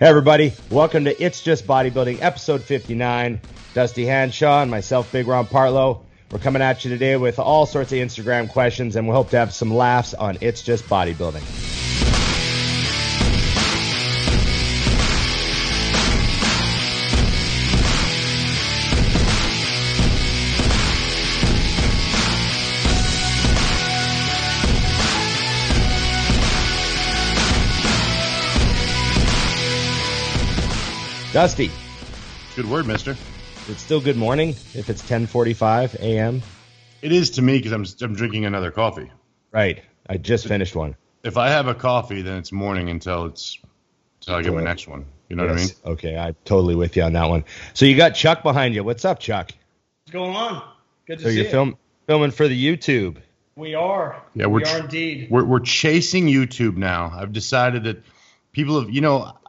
Hey everybody, welcome to It's Just Bodybuilding, episode 59. Dusty Hanshaw and myself, Big Ron Partlow. We're coming at you today with all sorts of Instagram questions, and we hope to have some laughs on It's Just Bodybuilding. Dusty. Good word, mister. It's still good morning if it's 10:45 a.m. It is to me because I'm drinking another coffee. Right. I just finished one. If I have a coffee, then it's morning until I get my next one. You know what I mean? Okay, I'm totally with you on that one. So you got Chuck behind you. What's up, Chuck? What's going on? Good to see you. So you're filming for the YouTube. We are. Yeah, we are indeed. We're chasing YouTube now. I've decided that people have,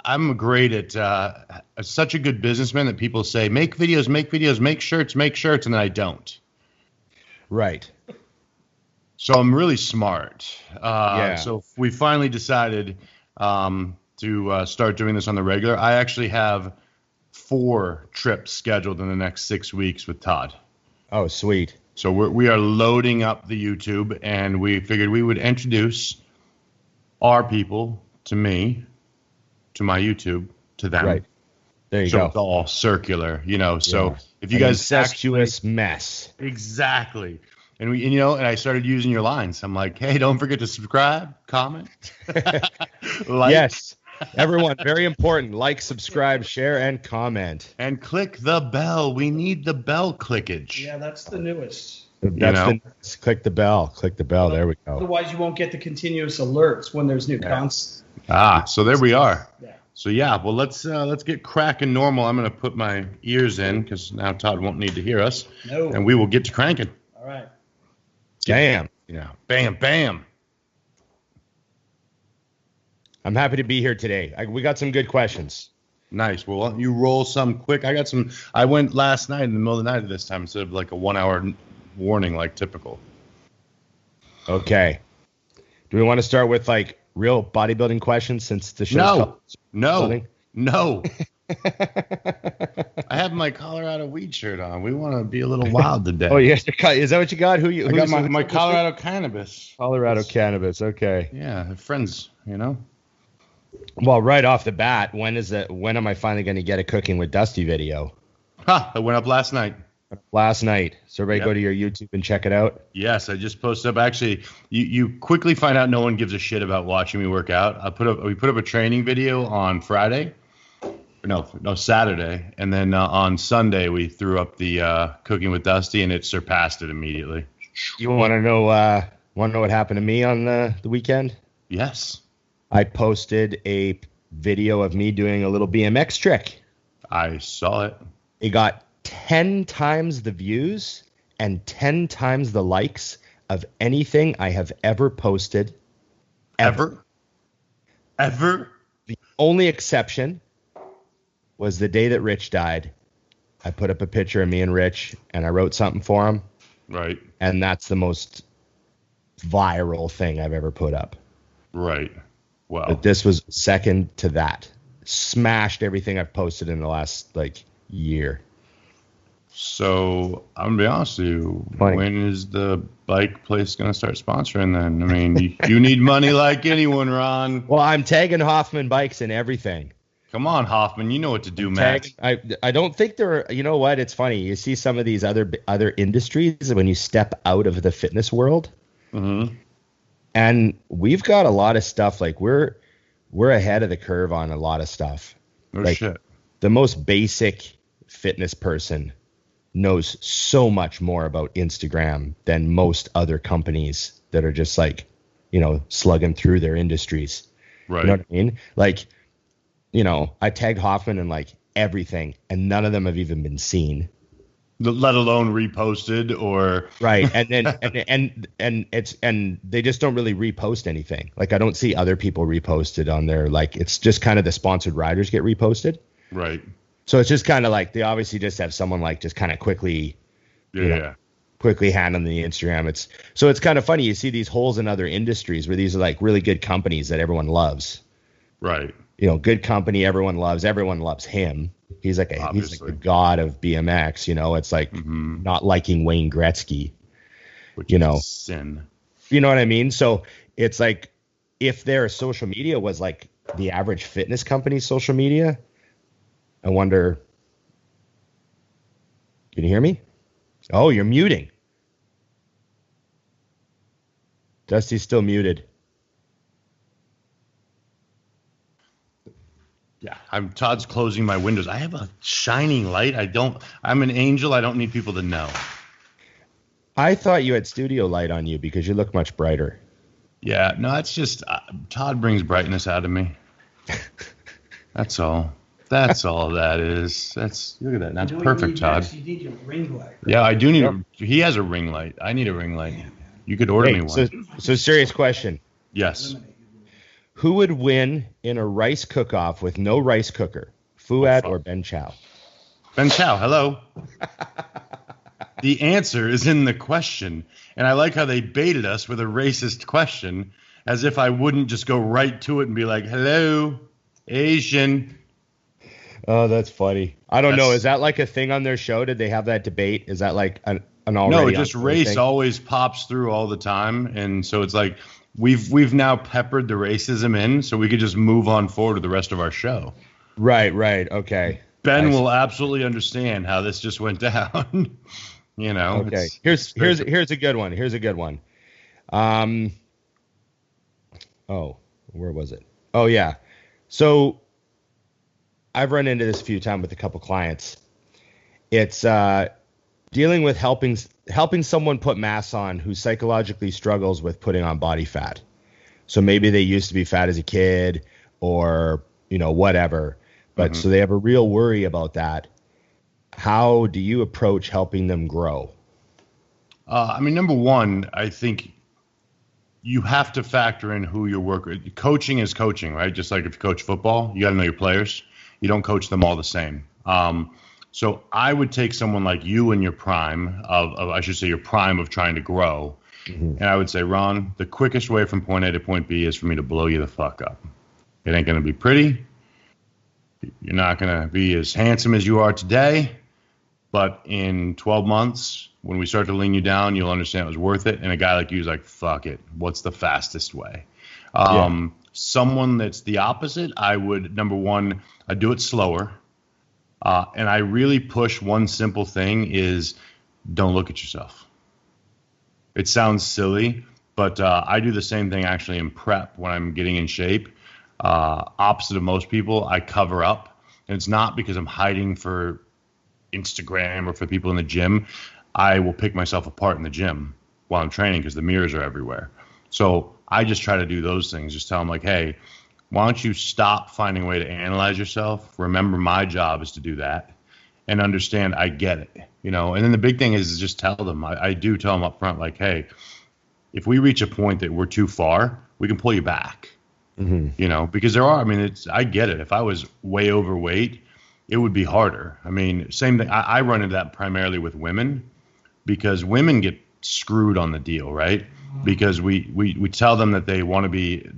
I'm great at such a good businessman that people say, make videos, make shirts, and then I don't. Right. So I'm really smart. Yeah. So we finally decided to start doing this on the regular. I actually have 4 trips scheduled in the next 6 weeks with Todd. Oh, sweet. So we are loading up the YouTube, and we figured we would introduce our people to me, to my YouTube, to them. Right. There you go. It's all circular, So Yeah. if you An guys incestuous mess. Exactly. And and I started using your lines. I'm like, hey, don't forget to subscribe, comment, like. Yes. Everyone, very important. Like, subscribe, share, and comment. And click the bell. We need the bell clickage. Yeah, that's the newest. Click the bell. Click the bell. There we go. Otherwise, you won't get the continuous alerts when there's new content. So there we are. Yeah. So well, let's get cracking normal. I'm gonna put my ears in because now Todd won't need to hear us. No. And we will get to cranking. All right. Damn. Bam, bam. I'm happy to be here today. We got some good questions. Nice. Well, why don't you roll some quick? I got some. I went last night in the middle of the night this time instead of like a 1 hour warning like typical. Okay. Do we want to start with like real bodybuilding questions since the show? No. I have my Colorado weed shirt on. We want to be a little wild today. Oh, yes. Is that what you got? I got my Colorado cannabis. Colorado cannabis. Okay. Yeah, friends. Well, right off the bat, when am I finally going to get a Cooking with Dusty video? It went up last night. So everybody go to your YouTube and check it out. Yes, I just posted up. Actually, you quickly find out no one gives a shit about watching me work out. We put up a training video on Friday. No, Saturday. And then on Sunday, we threw up the Cooking with Dusty, and it surpassed it immediately. You want to know what happened to me on the weekend? Yes. I posted a video of me doing a little BMX trick. I saw it. It got 10 times the views and 10 times the likes of anything I have ever posted. Ever? The only exception was the day that Rich died. I put up a picture of me and Rich, and I wrote something for him. Right. And that's the most viral thing I've ever put up. Right. Wow. But this was second to that. Smashed everything I've posted in the last year. So I'm gonna be honest with you. Funny. When is the bike place gonna start sponsoring then? I mean, you need money like anyone, Ron. Well, I'm tagging Hoffman bikes and everything. Come on, Hoffman. You know what to do, Matt. I don't think they're. You know what? It's funny. You see some of these other industries when you step out of the fitness world. Mm-hmm. And we've got a lot of stuff. We're ahead of the curve on a lot of stuff. No shit. The most basic fitness person knows so much more about Instagram than most other companies that are just slugging through their industries. Right. You know what I mean? I tagged Hoffman in everything, and none of them have even been seen. Let alone reposted or right. And then and they just don't really repost anything. I don't see other people reposted on their it's just kind of the sponsored riders get reposted. Right. So it's just kind of they obviously just have someone just kind of quickly quickly handling the Instagram. It's kind of funny. You see these holes in other industries where these are really good companies that everyone loves. Right. good company. Everyone loves him. He's like the god of BMX. It's like not liking Wayne Gretzky, which is sin. You know what I mean? So it's like if their social media was like the average fitness company's social media, I wonder. Can you hear me? Oh, you're muting. Dusty's still muted. Yeah, Todd's closing my windows. I have a shining light. I'm an angel. I don't need people to know. I thought you had studio light on you because you look much brighter. Yeah, no, it's just Todd brings brightness out of me. That's all. That's all that is. Look at that. That's perfect, Todd. You need your ring light. Right? Yeah, I do need. He has a ring light. I need a ring light. You could order me one. So serious question. Yes. Who would win in a rice cook-off with no rice cooker, Fouad or Ben Chow? Ben Chow, hello. The answer is in the question, and I like how they baited us with a racist question, as if I wouldn't just go right to it and be like, "Hello, Asian." Oh, that's funny. I don't know. Is that like a thing on their show? Did they have that debate? Is that like an already? No, just race thing? Always pops through all the time, and so it's like we've now peppered the racism in, so we could just move on forward to the rest of our show. Right. Okay. Ben will absolutely understand how this just went down. Okay. Here's a good one. Oh, where was it? Oh yeah. So I've run into this a few times with a couple clients. It's dealing with helping someone put mass on who psychologically struggles with putting on body fat. So maybe they used to be fat as a kid or, whatever. But so they have a real worry about that. How do you approach helping them grow? Number one, I think you have to factor in who you're working with. Coaching is coaching, right? Just like if you coach football, you got to know your players. You don't coach them all the same. So I would take someone like you in your prime your prime of trying to grow. And I would say, Ron, the quickest way from point A to point B is for me to blow you the fuck up. It ain't going to be pretty. You're not going to be as handsome as you are today. But in 12 months, when we start to lean you down, you'll understand it was worth it. And a guy like you is like, fuck it. What's the fastest way? Someone that's the opposite, number one, I'd do it slower. And I really push one simple thing is don't look at yourself. It sounds silly, but I do the same thing actually in prep when I'm getting in shape. Opposite of most people, I cover up. And it's not because I'm hiding for Instagram or for people in the gym. I will pick myself apart in the gym while I'm training because the mirrors are everywhere. So I just try to do those things. Just tell them like, hey, why don't you stop finding a way to analyze yourself? Remember, my job is to do that and understand I get it, And then the big thing is just tell them. I do tell them up front, like, hey, if we reach a point that we're too far, we can pull you back, because I get it. If I was way overweight, it would be harder. Same thing. I run into that primarily with women because women get screwed on the deal, right? Because we tell them that they want to be,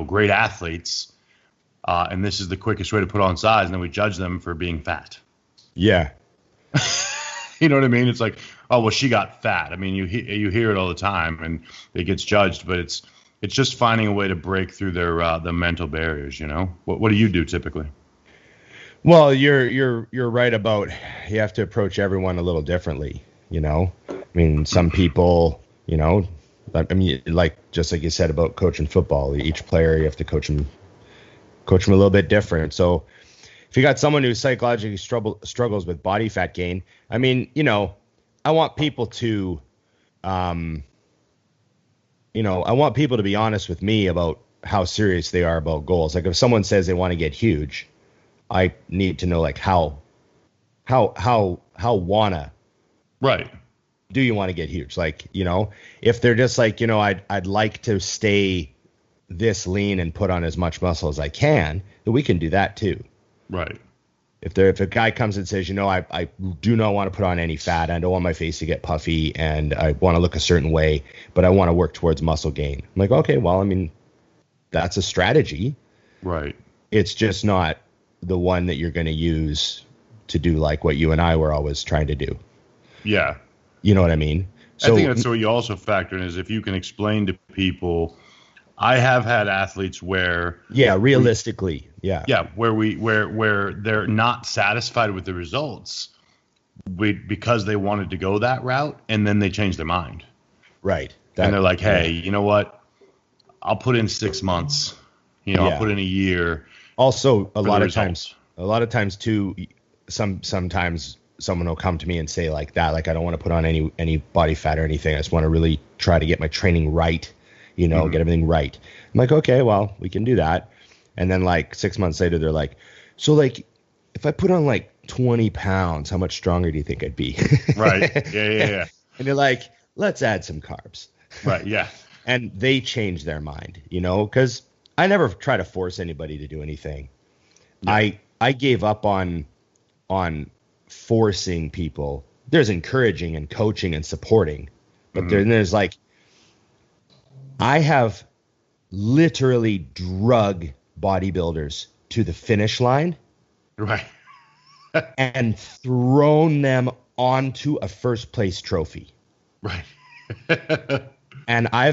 great athletes, and this is the quickest way to put on size, and then we judge them for being fat. Yeah. You know what I mean? It's like, oh, well, she got fat. You hear it all the time, and it gets judged, but it's just finding a way to break through their the mental barriers. What do you do typically? Well, you're right about you have to approach everyone a little differently. Some people, like just like you said about coaching football, each player you have to coach them a little bit different. So if you got someone who psychologically struggles with body fat gain, I want people to, I want people to be honest with me about how serious they are about goals. Like if someone says they want to get huge, I need to know like how wanna. Right. Do you want to get huge? Like, if they're just like, I'd like to stay this lean and put on as much muscle as I can, then we can do that too. Right. If a guy comes and says, I do not want to put on any fat. I don't want my face to get puffy and I want to look a certain way, but I want to work towards muscle gain. I'm like, okay, well, that's a strategy. Right. It's just not the one that you're going to use to do like what you and I were always trying to do. Yeah. You know what I mean? So I think that's what you also factor in is if you can explain to people. I have had athletes where realistically, where they're not satisfied with the results because they wanted to go that route, and then they change their mind. Right. And they're like, hey, you know what? I'll put in 6 months. I'll put in a year. Also, a lot of times too, sometimes someone will come to me and say like that, like, I don't want to put on any body fat or anything. I just want to really try to get my training right, get everything right. I'm like, okay, well, we can do that. And then like 6 months later, they're like, so like, if I put on like 20 pounds, how much stronger do you think I'd be? Right. Yeah. And they're like, let's add some carbs. Right. Yeah. And they change their mind, because I never try to force anybody to do anything. Yeah. I gave up on forcing people. There's encouraging and coaching and supporting, but then there's like, I have literally drug bodybuilders to the finish line, right, and thrown them onto a first place trophy, right. And I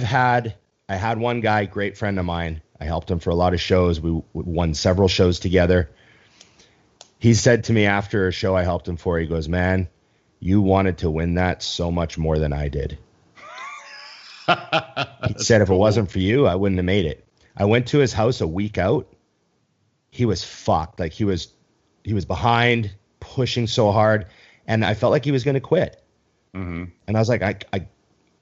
had one guy, great friend of mine. I helped him for a lot of shows. We won several shows together. He said to me after a show I helped him for, he goes, man, you wanted to win that so much more than I did. He said, if it wasn't for you, I wouldn't have made it. I went to his house a week out. He was fucked. Like he was behind, pushing so hard. And I felt like he was going to quit. Mm-hmm. And I was like,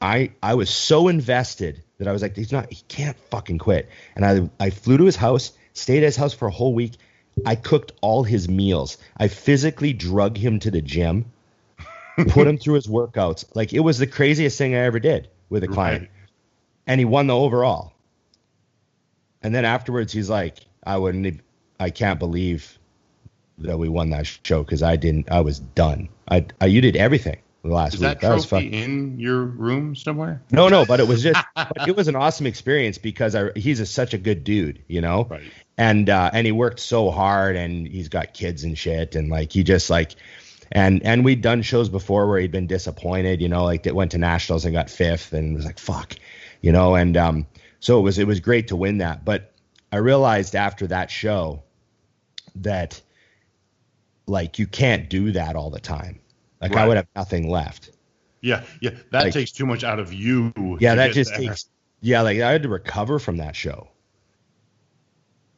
I was so invested that I was like, he can't fucking quit. And I flew to his house, stayed at his house for a whole week. I cooked all his meals. I physically drug him to the gym, put him through his workouts. Like it was the craziest thing I ever did with a client. Right. And he won the overall. And then afterwards, he's like, I can't believe that we won that show because I was done. You did everything last week. Is that trophy in your room somewhere? No, but it was it was an awesome experience because he's such a good dude, Right. And he worked so hard and he's got kids and shit. And like, he just like, and we'd done shows before where he'd been disappointed, like it went to nationals and got fifth and was like, fuck, and so it was great to win that. But I realized after that show that like, you can't do that all the time. Like right. I would have nothing left. Yeah. That takes too much out of you. Yeah, that just takes. Yeah, like I had to recover from that show.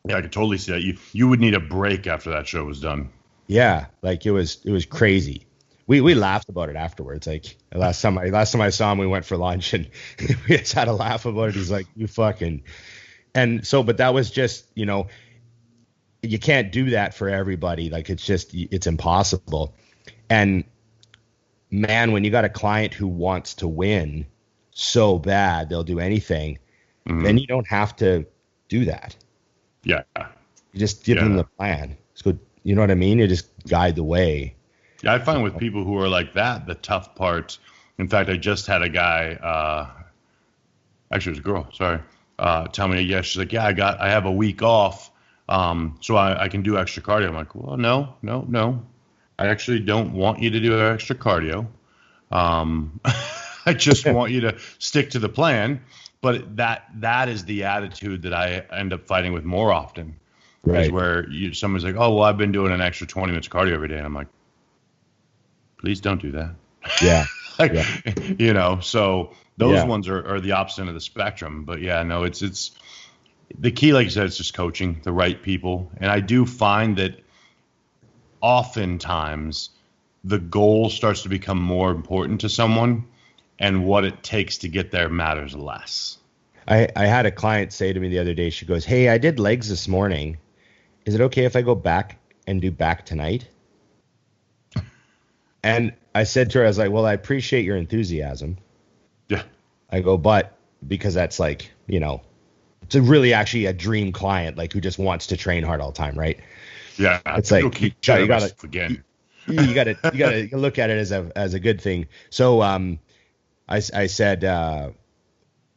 Yeah, I could totally see that. You would need a break after that show was done. Yeah, like it was crazy. We laughed about it afterwards. Like last time I saw him, we went for lunch and we just had a laugh about it. He's like, you fucking. And so, but that was just, you can't do that for everybody. Like it's impossible. And man, when you got a client who wants to win so bad, they'll do anything, then you don't have to do that. Yeah. You just give them the plan. So, you know what I mean? You just guide the way. Yeah, I find with people who are like that, the tough part. In fact, I just had a guy, actually it was a girl, sorry, tell me, she's like, I have a week off, so I can do extra cardio. I'm like, well, no. I actually don't want you to do extra cardio. I just want you to stick to the plan. But that is the attitude that I end up fighting with more often. Right. Is where someone's like, oh, well, I've been doing an extra 20 minutes cardio every day. And I'm like, please don't do that. Yeah. So those ones are the opposite end of the spectrum. But yeah, no, it's the key, like you said, it's just coaching the right people. And I do find that oftentimes the goal starts to become more important to someone and what it takes to get there matters less. I had a client say to me the other day, she goes, hey, I did legs this morning. Is it okay if I go back and do back tonight? And I said to her, I was like, well, I appreciate your enthusiasm. Yeah. I go, but because that's like, it's really actually a dream client, like who just wants to train hard all the time. Right. Yeah. It's like, you gotta look at it as a good thing. So, I said,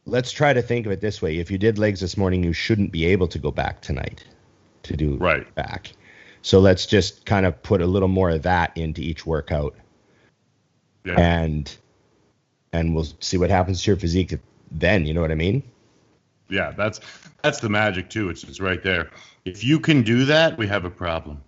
let's try to think of it this way. If you did legs this morning, you shouldn't be able to go back tonight to do Right. back. So let's just kind of put a little more of that into each workout. Yeah. And we'll see what happens to your physique then, you know what I mean? Yeah, that's the magic too. It's right there. If you can do that, we have a problem.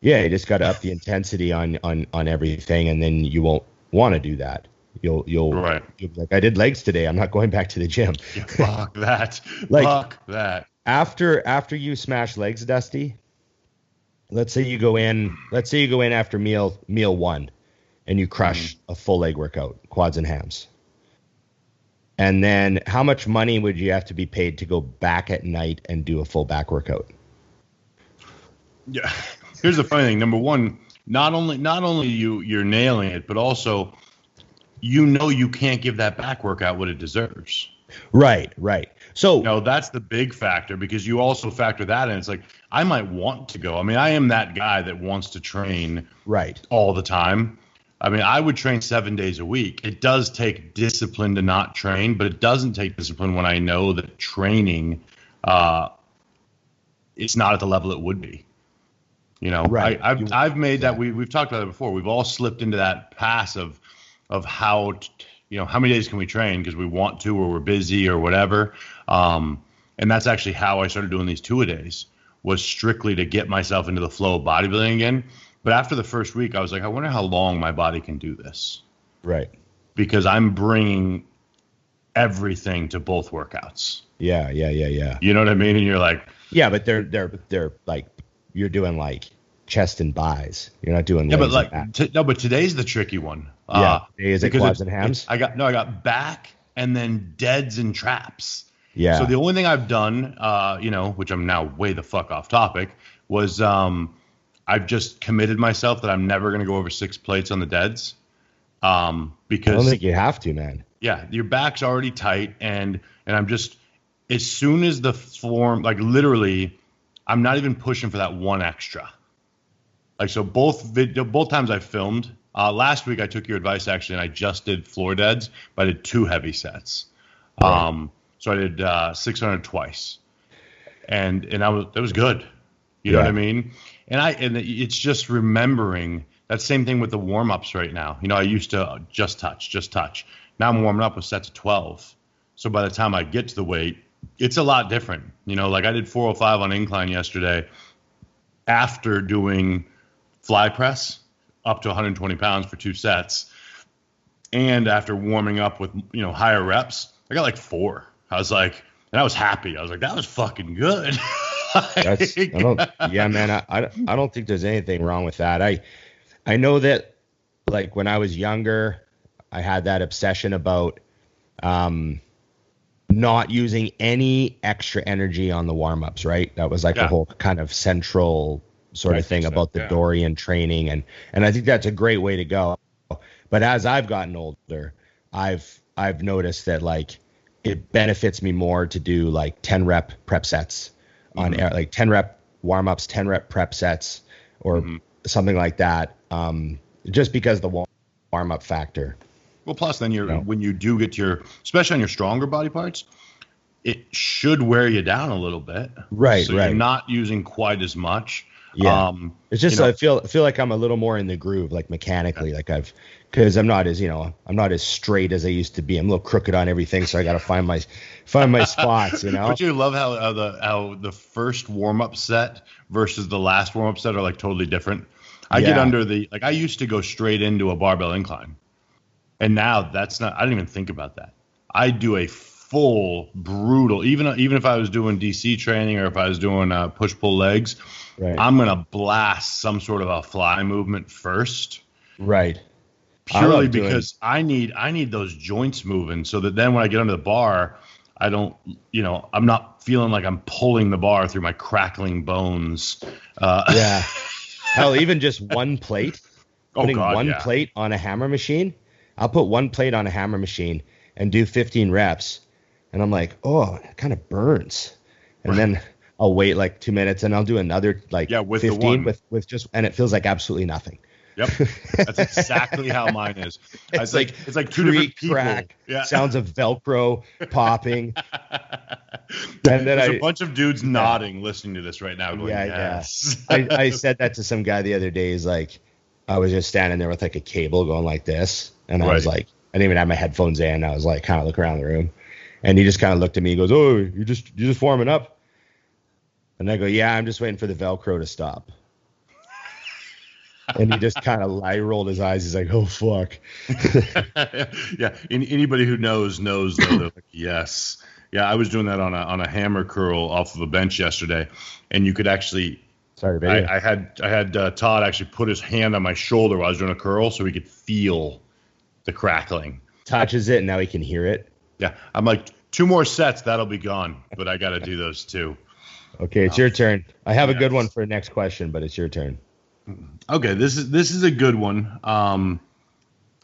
Yeah, you just got to up the intensity on everything, and then you won't want to do that. You'll be like, I did legs today, I'm not going back to the gym. Yeah, fuck that. Like, fuck that. After you smash legs, Dusty, let's say you go in after meal one and you crush a full leg workout, quads and hams. And then how much money would you have to be paid to go back at night and do a full back workout? Yeah. Here's the funny thing. Number one, not only you're nailing it, but also you can't give that back workout what it deserves. Right. So that's the big factor, because you also factor that in. It's like, I might want to go. I mean, I am that guy that wants to train all the time. I mean, I would train 7 days a week. It does take discipline to not train, but it doesn't take discipline when I know that training, it's not at the level it would be. Right. I've made that. We've talked about it before. We've all slipped into that pass of how how many days can we train because we want to, or we're busy or whatever. And that's actually how I started doing these 2-a-days, was strictly to get myself into the flow of bodybuilding again. But after the first week, I was like, I wonder how long my body can do this. Right. Because I'm bringing everything to both workouts. Yeah. You know what I mean? And you're like, yeah, but they're like, you're doing like chest and buys. You're not doing legs. But but today's the tricky one. Is it quads and hams? I got back and then deads and traps. Yeah. So the only thing I've done, which I'm now way the fuck off topic, was I've just committed myself that I'm never going to go over 6 plates on the deads. Because I don't think you have to, man. Yeah, your back's already tight, and I'm just, as soon as the form, like literally, I'm not even pushing for that one extra. Like, so both times I filmed, last week I took your advice actually, and I just did floor deads, but I did 2 heavy sets. Right. So I did 600 twice, and that was good. You know what I mean? And it's just remembering that same thing with the warm-ups right now. I used to just touch. Now I'm warming up with sets of 12. So by the time I get to the weight, it's a lot different. Like I did 405 on incline yesterday after doing fly press up to 120 pounds for 2 sets. And after warming up with, higher reps, I got like 4. I was like, and I was happy. I was like, that was fucking good. Yeah, man, I don't think there's anything wrong with that. I know that, like, when I was younger, I had that obsession about not using any extra energy on the warm-ups, right? That was like the whole kind of central sort of thing about the Dorian training, and I think that's a great way to go. But as I've gotten older, I've noticed that, like, it benefits me more to do like 10 rep prep sets on air, like 10 rep warm-ups, 10 rep prep sets, or something like that, just because the warm-up factor. Well, plus then when you do get especially on your stronger body parts, it should wear you down a little bit. Right. So you're not using quite as much. Yeah. It's just, I feel like I'm a little more in the groove, like mechanically, because I'm not as straight as I used to be. I'm a little crooked on everything, so I got to find my spots, Don't you love how the first warm-up set versus the last warm-up set are like totally different? I get under I used to go straight into a barbell incline, and now that's not. I don't even think about that. I do a full brutal, even if I was doing DC training or if I was doing push-pull legs, I'm gonna blast some sort of a fly movement first. Right. Purely because I need those joints moving, so that then when I get under the bar, I don't, I'm not feeling like I'm pulling the bar through my crackling bones. Hell, even just one plate, putting one plate on a hammer machine. I'll put one plate on a hammer machine and do 15 reps, and I'm like, oh, it kind of burns, and then I'll wait like 2 minutes and I'll do another with 15 with just, and it feels like absolutely nothing. Yep, that's exactly how mine is. It's like two different people. Crack, yeah. Sounds of Velcro popping. And then there's a bunch of dudes nodding, listening to this right now, going, yes. I said that to some guy the other day. He's like, I was just standing there with like a cable going like this, and I was like, I didn't even have my headphones in. I was like, kind of looking around the room, and he just kind of looked at me. He goes, "Oh, you just warming up?" And I go, "Yeah, I'm just waiting for the Velcro to stop." And he just kind of rolled his eyes. He's like, "Oh fuck." Yeah. Anybody who knows though. Like, yes. Yeah. I was doing that on a hammer curl off of a bench yesterday, and you could actually. Sorry, baby. I had Todd actually put his hand on my shoulder while I was doing a curl, so he could feel the crackling. Touches it, and now he can hear it. Yeah. I'm like, 2 more sets, that'll be gone, but I got to do those too. Okay, it's your turn. I have a good one for the next question, but it's your turn. Okay, this is a good one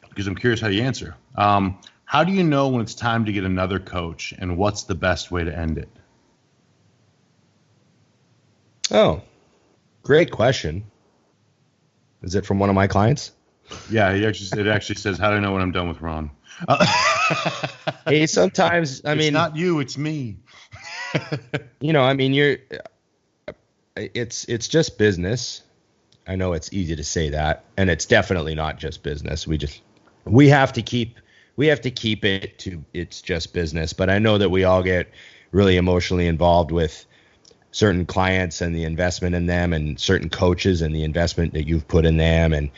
because I'm curious how you answer. How do you know when it's time to get another coach, and what's the best way to end it? Oh, great question. Is it from one of my clients? Yeah, it actually says, how do I know when I'm done with Ron? Hey, sometimes, it's not you, it's me. It's just business. I know it's easy to say that, and it's definitely not just business. We have to keep it to it's just business. But I know that we all get really emotionally involved with certain clients and the investment in them, and certain coaches and the investment that you've put in them, and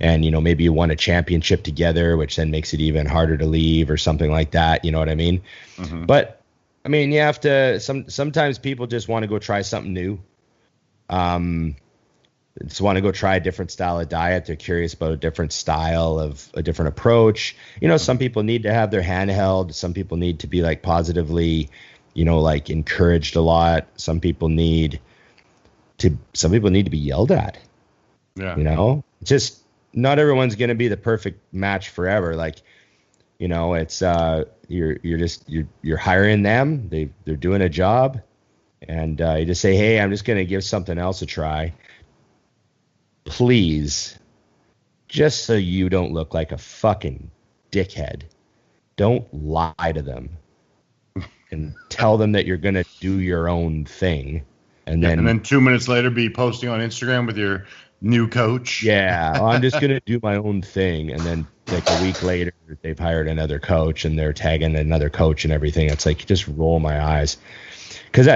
maybe you won a championship together, which then makes it even harder to leave or something like that. You know what I mean? Mm-hmm. But you have to. Sometimes people just want to go try something new. Just want to go try a different style of diet. They're curious about a different style of a different approach. Some people need to have their hand held. Some people need to be like positively, like encouraged a lot. Some people need to be yelled at. Yeah. Just not everyone's going to be the perfect match forever. Like, it's you're hiring them. They're doing a job, and you just say, hey, I'm just going to give something else a try. Please, just so you don't look like a fucking dickhead, don't lie to them and tell them that you're going to do your own thing. And then 2 minutes later be posting on Instagram with your new coach. Yeah, I'm just going to do my own thing. And then like a week later, they've hired another coach and they're tagging another coach and everything. It's like, just roll my eyes. Because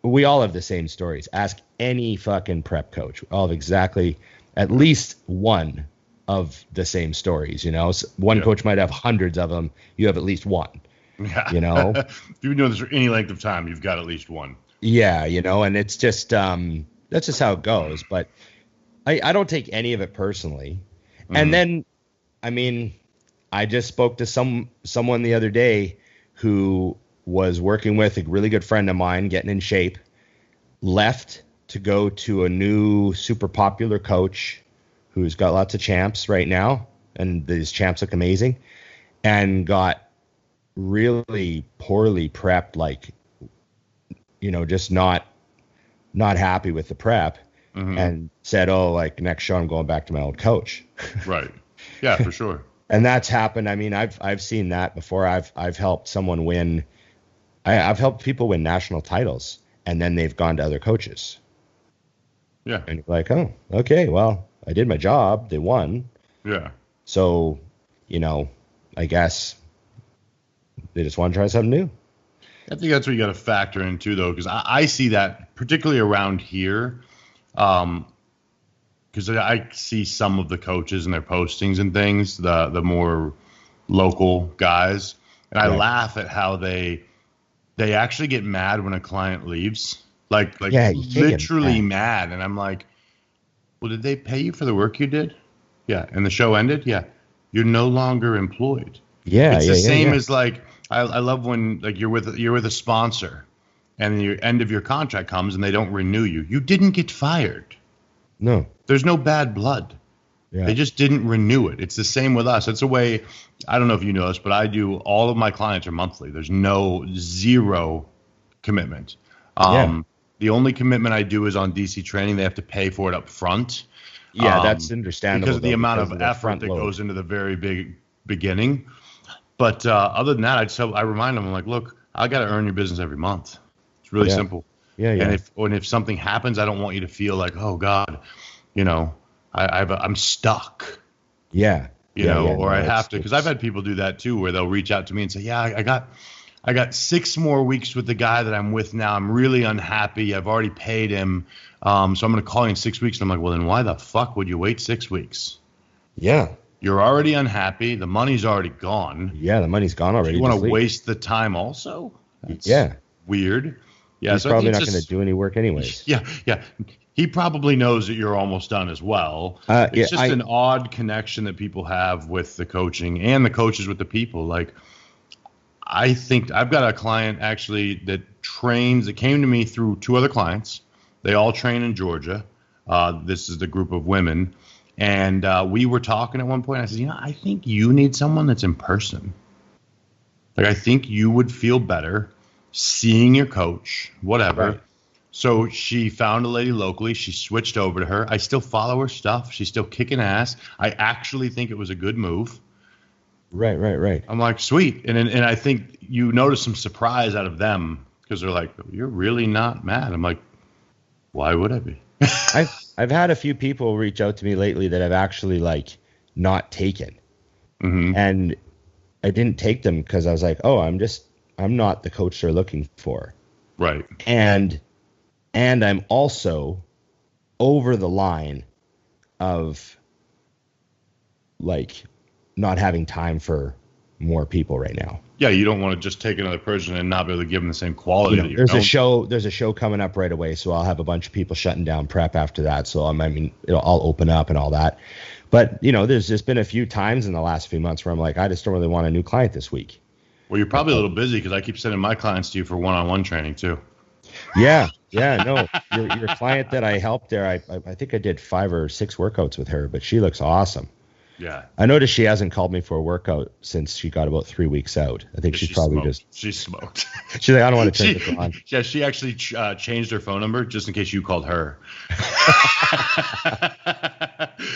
we all have the same stories. Ask any fucking prep coach. We all have exactly at least one of the same stories. So one coach might have hundreds of them. You have at least one. Yeah. If you've been doing this for any length of time, you've got at least one. Yeah, and it's just that's just how it goes. But I don't take any of it personally. Mm-hmm. And then, I just spoke to someone the other day who was working with a really good friend of mine, getting in shape, left to go to a new super popular coach who's got lots of champs right now, and these champs look amazing, and got really poorly prepped, like, just not happy with the prep, mm-hmm. and said, oh, like, next show I'm going back to my old coach. Right. Yeah, for sure. And that's happened. I've seen that before. I've helped someone win. I've helped people win national titles, and then they've gone to other coaches. Yeah. And you're like, oh, okay, well, I did my job. They won. Yeah. So, I guess they just want to try something new. I think that's what you got to factor in too, though, because I see that particularly around here, because I see some of the coaches and their postings and things, the more local guys, and I laugh at how they actually get mad when a client leaves, like literally mad. And I'm like, well, did they pay you for the work you did? Yeah. And the show ended. Yeah. You're no longer employed. Yeah. It's the same as like, I love when like you're with a sponsor and the end of your contract comes and they don't renew you. You didn't get fired. No. There's no bad blood. Yeah. They just didn't renew it. It's the same with us. It's a way, I don't know if you know this, but I do, all of my clients are monthly. There's zero commitment. The only commitment I do is on DC training. They have to pay for it up front. Yeah, that's understandable. Because of the amount of the effort that goes into the very big beginning. But other than that, I remind them, I'm like, look, I got to earn your business every month. It's really simple. Yeah. And if something happens, I don't want you to feel like, oh God, I'm stuck. Yeah. Or I have to, because I've had people do that too, where they'll reach out to me and say, yeah, I got 6 more weeks with the guy that I'm with now. I'm really unhappy. I've already paid him. So I'm going to call you in 6 weeks. And I'm like, well, then why the fuck would you wait 6 weeks? Yeah. You're already unhappy. The money's already gone. Yeah, the money's gone already. You want to waste the time also? That's weird. Yeah, he's probably not going to do any work anyways. Yeah. He probably knows that you're almost done as well. It's just an odd connection that people have with the coaching and the coaches with the people. Like, I think I've got a client actually that came to me through 2 other clients. They all train in Georgia. This is the group of women. And we were talking at one point. I said, I think you need someone that's in person. Like, I think you would feel better seeing your coach, whatever. Right. So she found a lady locally. She switched over to her. I still follow her stuff. She's still kicking ass. I actually think it was a good move. Right. I'm like, sweet. And I think you notice some surprise out of them because they're like, you're really not mad. I'm like, why would I be? I've had a few people reach out to me lately that I've actually like not taken. Mm-hmm. And I didn't take them because I was like, oh, I'm not the coach they're looking for. Right. And I'm also over the line of like not having time for more people right now. Yeah, you don't want to just take another person and not be able to give them the same quality. There's a show coming up right away, so I'll have a bunch of people shutting down prep after that. So I'll open up and all that. But there's just been a few times in the last few months where I'm like, I just don't really want a new client this week. Well, you're probably a little busy because I keep sending my clients to you for one-on-one training too. Yeah, no, your client that I helped there, I think I did 5 or 6 workouts with her, but she looks awesome. Yeah. I noticed she hasn't called me for a workout since she got about 3 weeks out. I think she's probably She smoked. She's like, I don't want to turn this on. Yeah, she actually changed her phone number just in case you called her.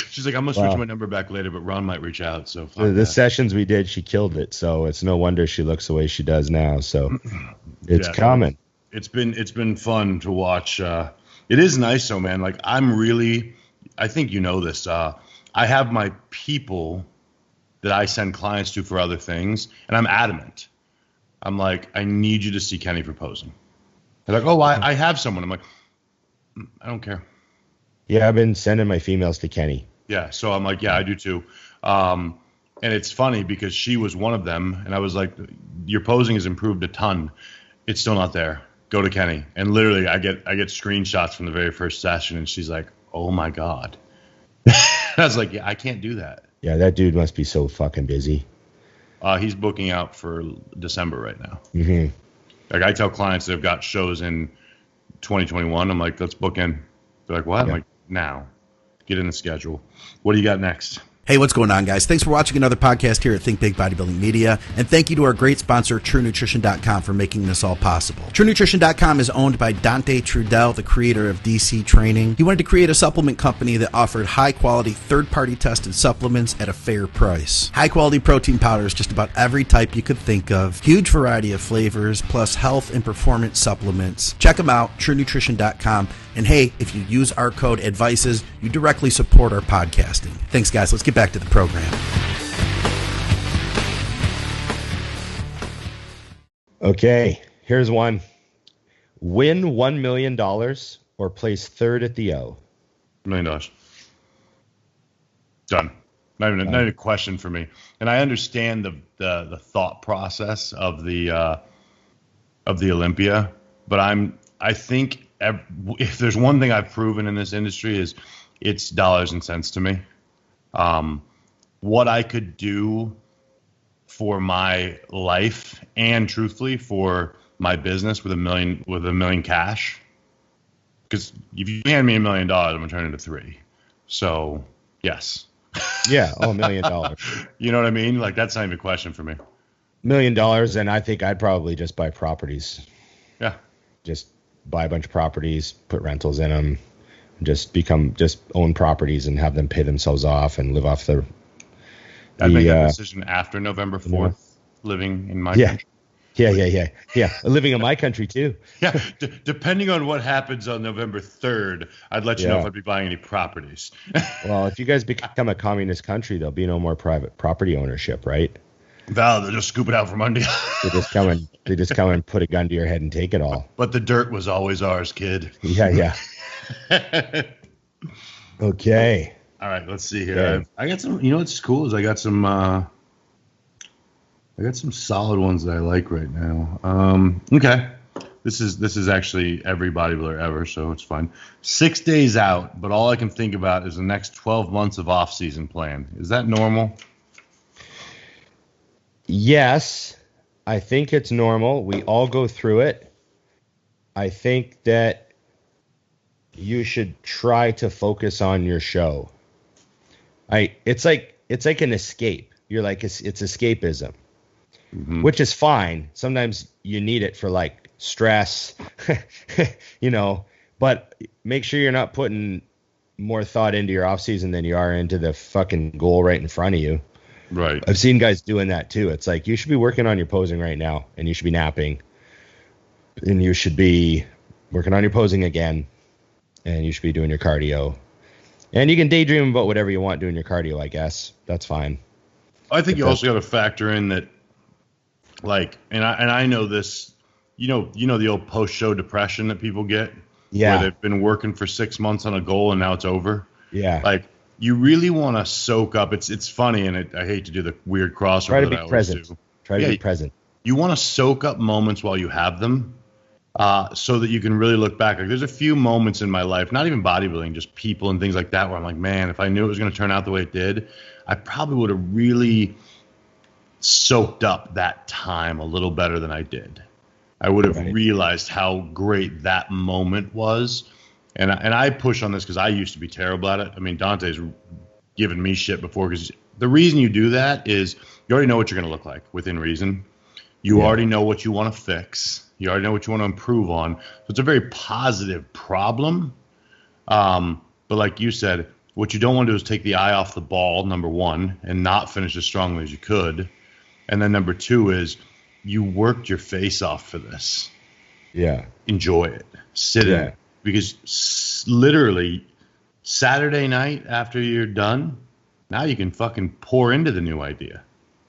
She's like, I'm going to switch my number back later, but Ron might reach out. So the sessions we did, she killed it. So it's no wonder she looks the way she does now. So it's coming. It's been fun to watch. It is nice though, man. Like I think you know this. I have my people that I send clients to for other things, and I'm adamant. I'm like, I need you to see Kenny for posing. They're like, oh, I have someone. I'm like, I don't care. Yeah, I've been sending my females to Kenny. Yeah, so I'm like, yeah, I do too. And it's funny because she was one of them, and I was like, your posing has improved a ton. It's still not there. Go to Kenny. And literally, I get screenshots from the very first session, and she's like, oh my God. I was like, yeah, I can't do that. Yeah, that dude must be so fucking busy. He's booking out for December right now. Mm-hmm. Like I tell clients that have got shows in 2021, I'm like, let's book in. They're like, what? I'm like, now. Get in the schedule. What do you got next? Hey, what's going on, guys? Thanks for watching another podcast here at Think Big Bodybuilding Media. And thank you to our great sponsor, TrueNutrition.com, for making this all possible. TrueNutrition.com is owned by Dante Trudell, the creator of DC Training. He wanted to create a supplement company that offered high-quality, third-party tested supplements at a fair price. High-quality protein powders, just about every type you could think of. Huge variety of flavors, plus health and performance supplements. Check them out, TrueNutrition.com. And hey, if you use our code ADVICES, you directly support our podcasting. Thanks, guys. Let's get back to the program. Okay, here's one. Win $1 million or place third at the O. $1 million. Done. Not even a question for me. And I understand the thought process of the Olympia, but I think if there's one thing I've proven in this industry is it's dollars and cents to me. What I could do for my life and truthfully for my business with $1 million cash, because if you hand me $1 million, I'm gonna turn it into 3. So yes. Yeah. Oh, $1 million. You know what I mean? Like that's not even a question for me. $1 million, and I think I'd probably just buy properties. Yeah. Just buy a bunch of properties, put rentals in them. just own properties and have them pay themselves off and live off the. I'd make that decision after November 4th, living in my country. Yeah. Living in my country too. Yeah, depending on what happens on November 3rd, I'd let you know if I'd be buying any properties. Well, if you guys become a communist country, there'll be no more private property ownership, right? Val, they'll just scoop it out from under you. They just come and put a gun to your head and take it all. But the dirt was always ours, kid. Yeah. Okay. All right, let's see here. Okay. I got some. You know what's cool is I got some solid ones that I like right now. Okay, this is actually every bodybuilder ever, so it's fine. 6 days out, but all I can think about is the next 12 months of off-season plan. Is that normal? Yes, I think it's normal. We all go through it. I think that you should try to focus on your show. It's like an escape. You're like, it's escapism, which is fine. Sometimes you need it for like stress, but make sure you're not putting more thought into your off season than you are into the fucking goal right in front of you. Right. I've seen guys doing that too. It's like, you should be working on your posing right now, and you should be napping, and you should be working on your posing again, and you should be doing your cardio. And you can daydream about whatever you want doing your cardio, I guess. That's fine. I think you also got to factor in that, like, and I know this, you know the old post-show depression that people get? Yeah. Where they've been working for 6 months on a goal and now it's over? Yeah. Like, you really want to soak up. It's funny, and I hate to do the weird crossover. Try to be present. Try to be present. You want to soak up moments while you have them, so that you can really look back. Like, there's a few moments in my life, not even bodybuilding, just people and things like that, where I'm like, man, if I knew it was going to turn out the way it did, I probably would have really soaked up that time a little better than I did. I would have realized how great that moment was. And I push on this because I used to be terrible at it. I mean, Dante's given me shit before, because the reason you do that is you already know what you're going to look like within reason. You already know what you want to fix. You already know what you want to improve on. So it's a very positive problem. But like you said, what you don't want to do is take the eye off the ball, number one, and not finish as strongly as you could. And then number two is you worked your face off for this. Yeah. Enjoy it. Sit in it. Because literally Saturday night after you're done, now you can fucking pour into the new idea.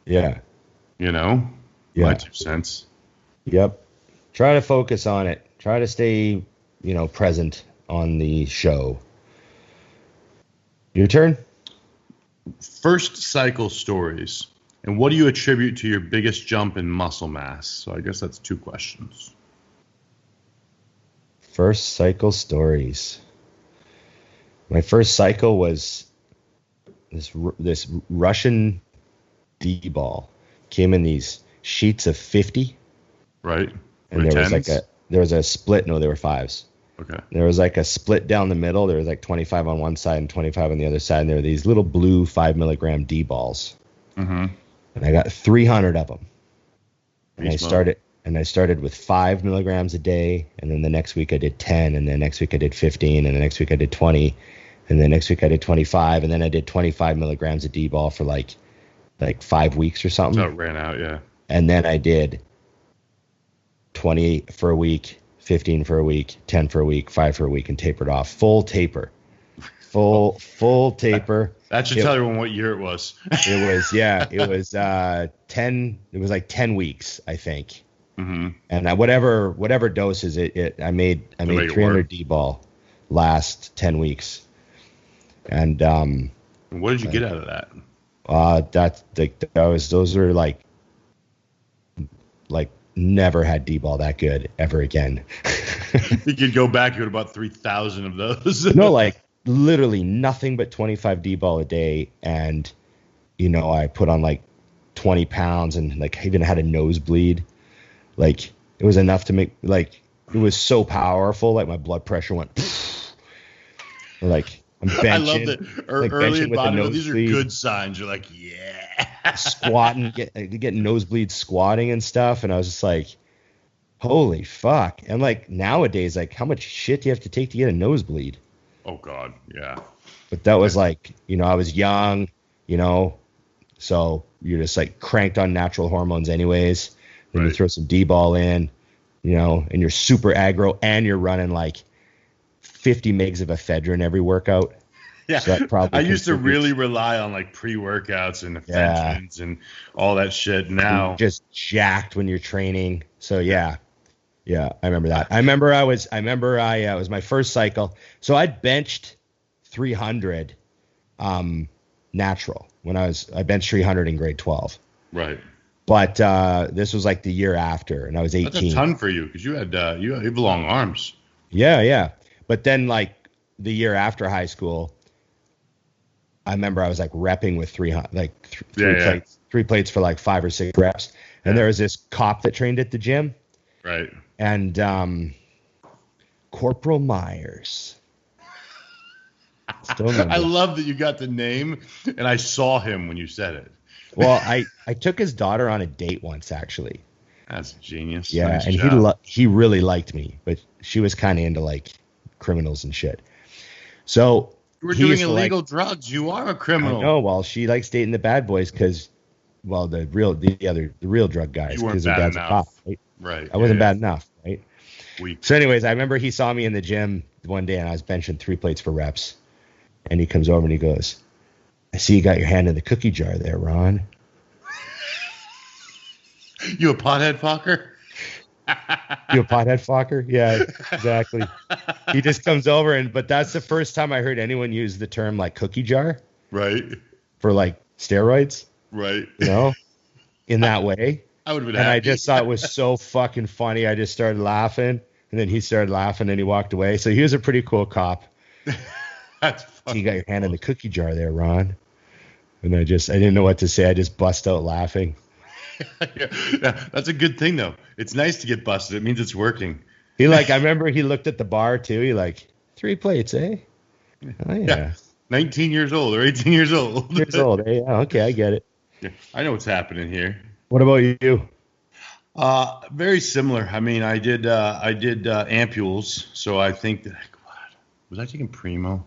Yeah. Yeah. My 2 cents. Yep. Try to focus on it. Try to stay, present on the show. Your turn. First cycle stories. And what do you attribute to your biggest jump in muscle mass? So I guess that's 2 questions. First cycle stories. My first cycle was this Russian D-ball. Came in these sheets of 50. Right. And there was a split. No, they were 5s. Okay. There was like a split down the middle. There was like 25 on one side and 25 on the other side. And there were these little blue 5 milligram D-balls. Mm-hmm. And I got 300 of them. And I started with 5 milligrams a day, and then the next week I did 10, and then next week I did 15, and the next week I did 20, and then next week I did 25, and then I did 25 milligrams of D-ball for like 5 weeks or something. So it ran out, yeah. And then I did 20 for a week, 15 for a week, 10 for a week, 5 for a week, and tapered off. Full taper. Full taper. That should tell everyone what year it was. It was 10. It was like 10 weeks, I think. Mm-hmm. And whatever doses I made 300 D-ball last 10 weeks. And what did you get out of that? Those are like never had D-ball that good ever again. You could go back, you had about 3,000 of those. No, like literally nothing but 25 D-ball a day. And, I put on like 20 pounds and like even had a nosebleed. Like it was enough to make, like, it was so powerful. Like my blood pressure went, like I'm benching. I love that early in bodybuilding, these are good signs. You're like, yeah. Squatting, getting nosebleeds squatting and stuff. And I was just like, holy fuck. And like nowadays, like how much shit do you have to take to get a nosebleed? Oh God, yeah. But that was like, I was young, so you're just like cranked on natural hormones anyways. Then you throw some D-ball in, and you're super aggro, and you're running like 50 megs of ephedrine every workout. Yeah, so that probably I used to really rely on like pre-workouts and ephedrines and all that shit. Now you're just jacked when you're training. So yeah, I remember that. I remember it was my first cycle. So I'd benched 300 natural when I benched 300 in grade 12. Right. But this was like the year after, and I was 18. That's a ton for you because you have long arms. Yeah. But then like the year after high school, I remember I was like repping with 300, like three plates for like 5 or 6 reps. And there was this cop that trained at the gym. Right. And Corporal Myers. I love that you got the name, and I saw him when you said it. Well, I took his daughter on a date once, actually. That's genius. Yeah, nice and job. he really liked me, but she was kind of into like criminals and shit. So you were doing illegal drugs. You are a criminal. No, well, she likes dating the bad boys because, well, the real drug guys because their dad's a cop. Right. I wasn't bad enough, right? Weak. So, anyways, I remember he saw me in the gym one day, and I was benching 3 plates for reps, and he comes over and he goes, "I see you got your hand in the cookie jar there, Ron." You a pothead fucker? You a pothead fucker? Yeah, exactly. He just comes over but that's the first time I heard anyone use the term like cookie jar. Right. For like steroids. Right. In that way. I would have been happy. And I just thought it was so fucking funny. I just started laughing, and then he started laughing, and he walked away. So he was a pretty cool cop. That's funny. So you got your hand in the cookie jar there, Ron. And I didn't know what to say. I just bust out laughing. Yeah, that's a good thing though. It's nice to get busted. It means it's working. I remember he looked at the bar too. He like 3 plates, eh? Oh yeah. 19 years old or 18 years old. Eh? Yeah, okay, I get it. Yeah, I know what's happening here. What about you? Very similar. I mean, I did ampules, so I think that was I taking Primo?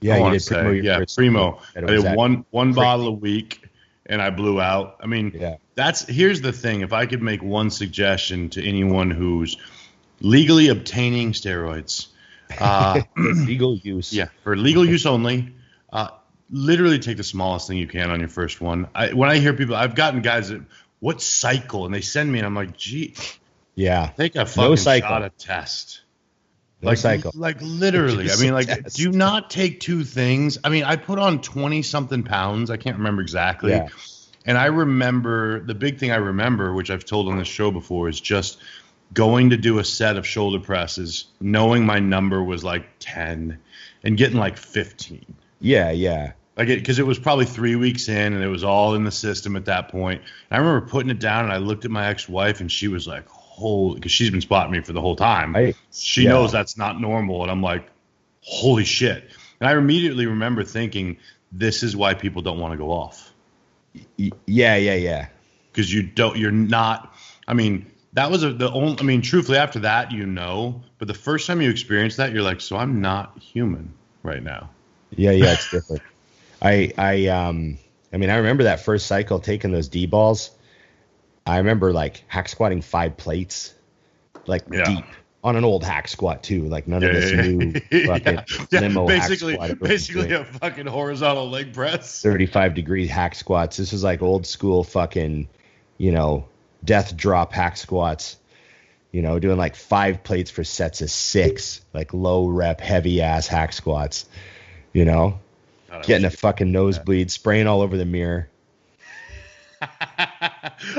Yeah, you did Primo. Yeah, Primo. I did one bottle a week, and I blew out. I mean, here's the thing. If I could make one suggestion to anyone who's legally obtaining steroids, legal use. Yeah, for legal use only. Literally take the smallest thing you can on your first one. When I hear people, I've gotten guys that, what cycle? And they send me, and I'm like, gee. Yeah. Take a fucking shot of test. No cycle. Like literally. I mean, like, do not take 2 things. I mean, I put on 20-something pounds. I can't remember exactly. Yeah. And I remember, the big thing I remember, which I've told on this show before, is just going to do a set of shoulder presses, knowing my number was like 10, and getting like 15. Yeah. Because it was probably 3 weeks in, and it was all in the system at that point. And I remember putting it down, and I looked at my ex-wife, and she was like, holy, because she's been spotting me for the whole time. She knows that's not normal, and I'm like, holy shit. And I immediately remember thinking, this is why people don't want to go off. Yeah. Because you're not, I mean, that was the only, I mean, truthfully, after that, but the first time you experience that, you're like, so I'm not human right now. Yeah, it's different. I remember that first cycle taking those D balls. I remember like hack squatting 5 plates, like deep on an old hack squat too. Like none of this new fucking limo hack squat. Basically a fucking horizontal leg press. 35-degree hack squats. This was like old school fucking, death drop hack squats. Doing like 5 plates for sets of 6, like low rep, heavy ass hack squats. Getting a fucking nosebleed, spraying all over the mirror.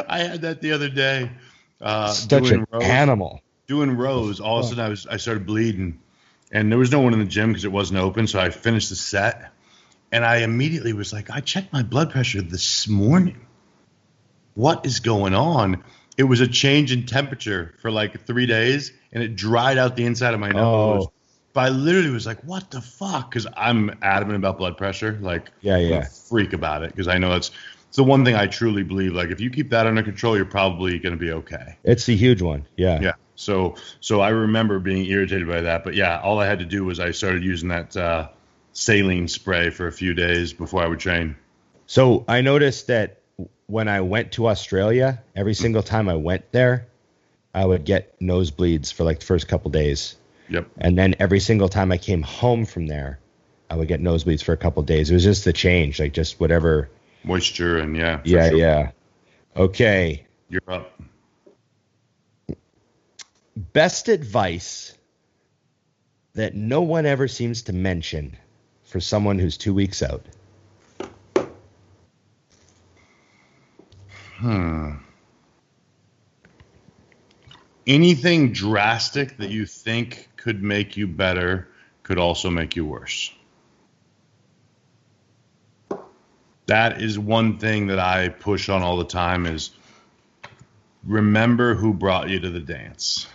I had that the other day. Such an animal. Doing rows. All of a sudden, I started bleeding, and there was no one in the gym because it wasn't open. So I finished the set, and I immediately was like, I checked my blood pressure this morning. What is going on? It was a change in temperature for like 3 days, and it dried out the inside of my nose. But I literally was like, what the fuck? Because I'm adamant about blood pressure. Like, I'm a freak about it because I know it's It's the one thing I truly believe. Like, if you keep that under control, you're probably going to be okay. It's the huge one. Yeah. Yeah. So I remember being irritated by that. But yeah, all I had to do was I started using that saline spray for a few days before I would train. So I noticed that when I went to Australia, every single time I went there, I would get nosebleeds for like the first couple days. Yep. And then every single time I came home from there, I would get nosebleeds for a couple days. It was just the change, like just whatever. Moisture and Yeah, sure. yeah. Okay. You're up. Best advice that no one ever seems to mention for someone who's 2 weeks out. Anything drastic that you think could make you better could also make you worse. That is one thing that I push on all the time is remember who brought you to the dance.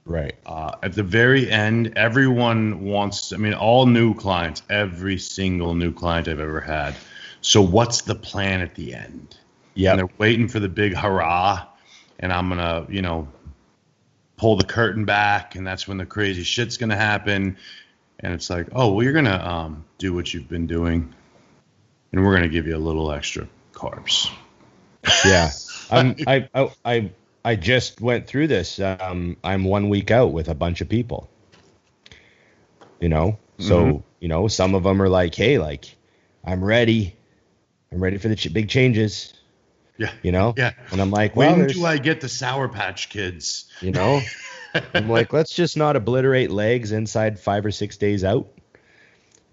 Right. At the very end, everyone wants, all new clients, every single new client I've ever had. So what's the plan at the end? Yeah. And they're waiting for the big hurrah, and I'm going to, pull the curtain back, and that's when the crazy shit's going to happen. And it's like, oh, well, you're going to do what you've been doing, and we're going to give you a little extra carbs. Yeah. I just went through this. I'm 1 week out with a bunch of people, so, some of them are like, hey, like, I'm ready for the big changes. Yeah. Yeah. And I'm like, well, when do I get the Sour Patch Kids? I'm like, let's just not obliterate legs inside 5 or 6 days out.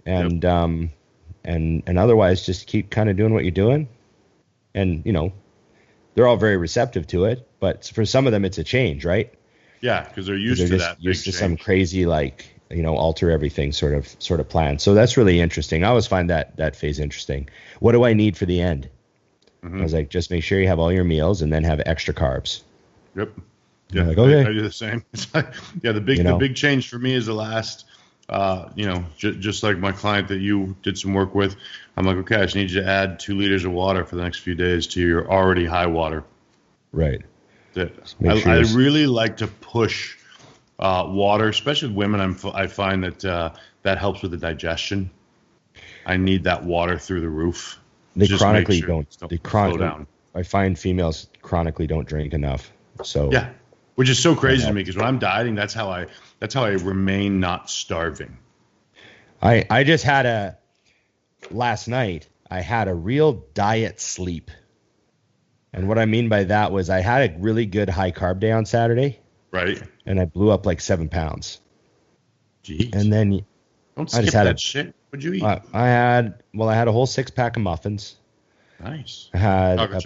And, and otherwise just keep kind of doing what you're doing. And, they're all very receptive to it, but for some of them, it's a change, right? Yeah. Cause they're used to that. Used to some crazy, like, alter everything sort of plan. So that's really interesting. I always find that phase interesting. What do I need for the end? I was like, just make sure you have all your meals and then have extra carbs. Yep. Yeah. Like, okay. I do the same. It's like, the big change for me is the last, just like my client that you did some work with. I'm like, okay, I just need you to add 2 liters of water for the next few days to your already high water. Right. I really like to push water, especially with women. I find that helps with the digestion. I need that water through the roof. They chronically don't. Slow down. I find females chronically don't drink enough. So yeah, which is so crazy to me because when I'm dieting, that's how I remain not starving. I just had last night. I had a real diet sleep, and what I mean by that was I had a really good high carb day on Saturday. Right. And I blew up like 7 pounds. Jeez. And then don't skip that shit. What'd you eat? I had a whole 6-pack of muffins. Nice. I had a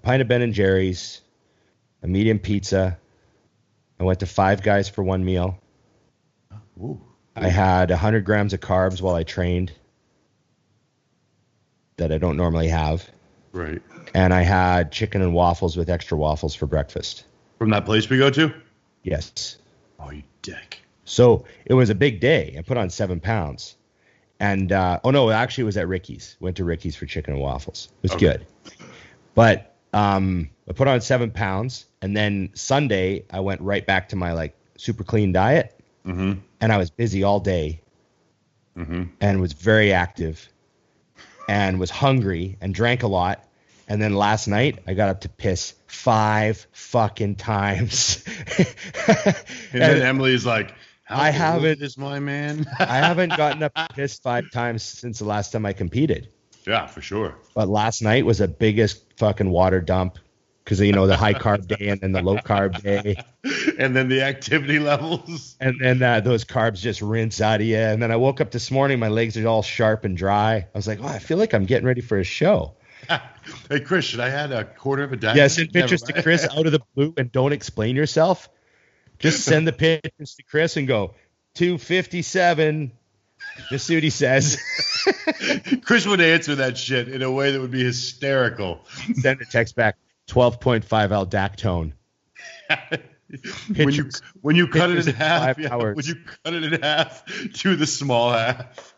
pint of Ben and Jerry's, a medium pizza. I went to Five Guys for one meal. Ooh. I had 100 grams of carbs while I trained that I don't normally have. Right. And I had chicken and waffles with extra waffles for breakfast. From that place we go to? Yes. Oh, you dick. So it was a big day. I put on 7 pounds. And, actually it was at Ricky's. Went to Ricky's for chicken and waffles. It was good. But I put on 7 pounds. And then Sunday, I went right back to my, like, super clean diet. Mm-hmm. And I was busy all day. Mm-hmm. And was very active. And was hungry and drank a lot. And then last night, I got up to piss 5 fucking times. and then Emily's like, I haven't. Is my man? I haven't gotten up to piss 5 times since the last time I competed. Yeah, for sure. But last night was the biggest fucking water dump because, the high carb day and then the low carb day. And then the activity levels. And then those carbs just rinse out of you. And then I woke up this morning, my legs are all sharp and dry. I was like, I feel like I'm getting ready for a show. Hey, Chris, should I add a quarter of a diet? Yeah, send pictures to Chris out of the blue and don't explain yourself. Just send the pictures to Chris and go, 257. Just see what he says. Chris would answer that shit in a way that would be hysterical. Send a text back, 12.5 aldactone. When you cut it in half, would you cut it in half to the small half.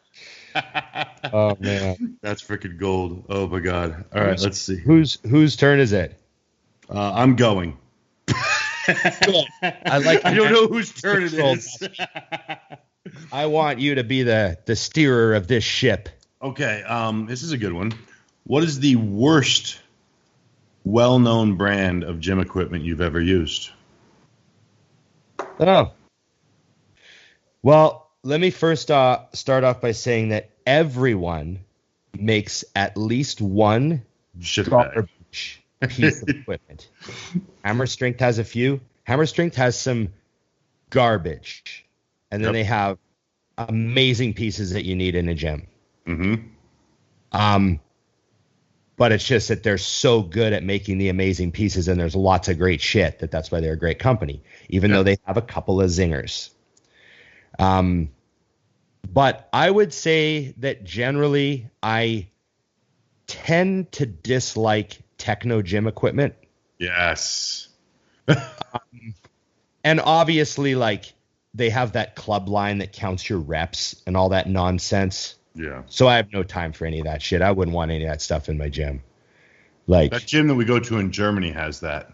Oh man, That's freaking gold. Oh my god. All right, let's see. whose turn is it? I'm going. I like. I don't know whose turn it is. I want you to be the steerer of this ship. Okay, this is a good one. What is the worst well-known brand of gym equipment you've ever used? Oh. Well, let me first start off by saying that everyone makes at least one garbage piece of equipment. Hammer Strength has a few. Hammer Strength has some garbage. And then they have amazing pieces that you need in a gym. Mm-hmm. But it's just that they're so good at making the amazing pieces, and there's lots of great shit that's why they're a great company, even though they have a couple of zingers. But I would say that generally I tend to dislike techno gym equipment. Yes. And obviously, like, they have that club line that counts your reps and all that nonsense. Yeah. So I have no time for any of that shit. I wouldn't want any of that stuff in my gym. Like that gym that we go to in Germany has that.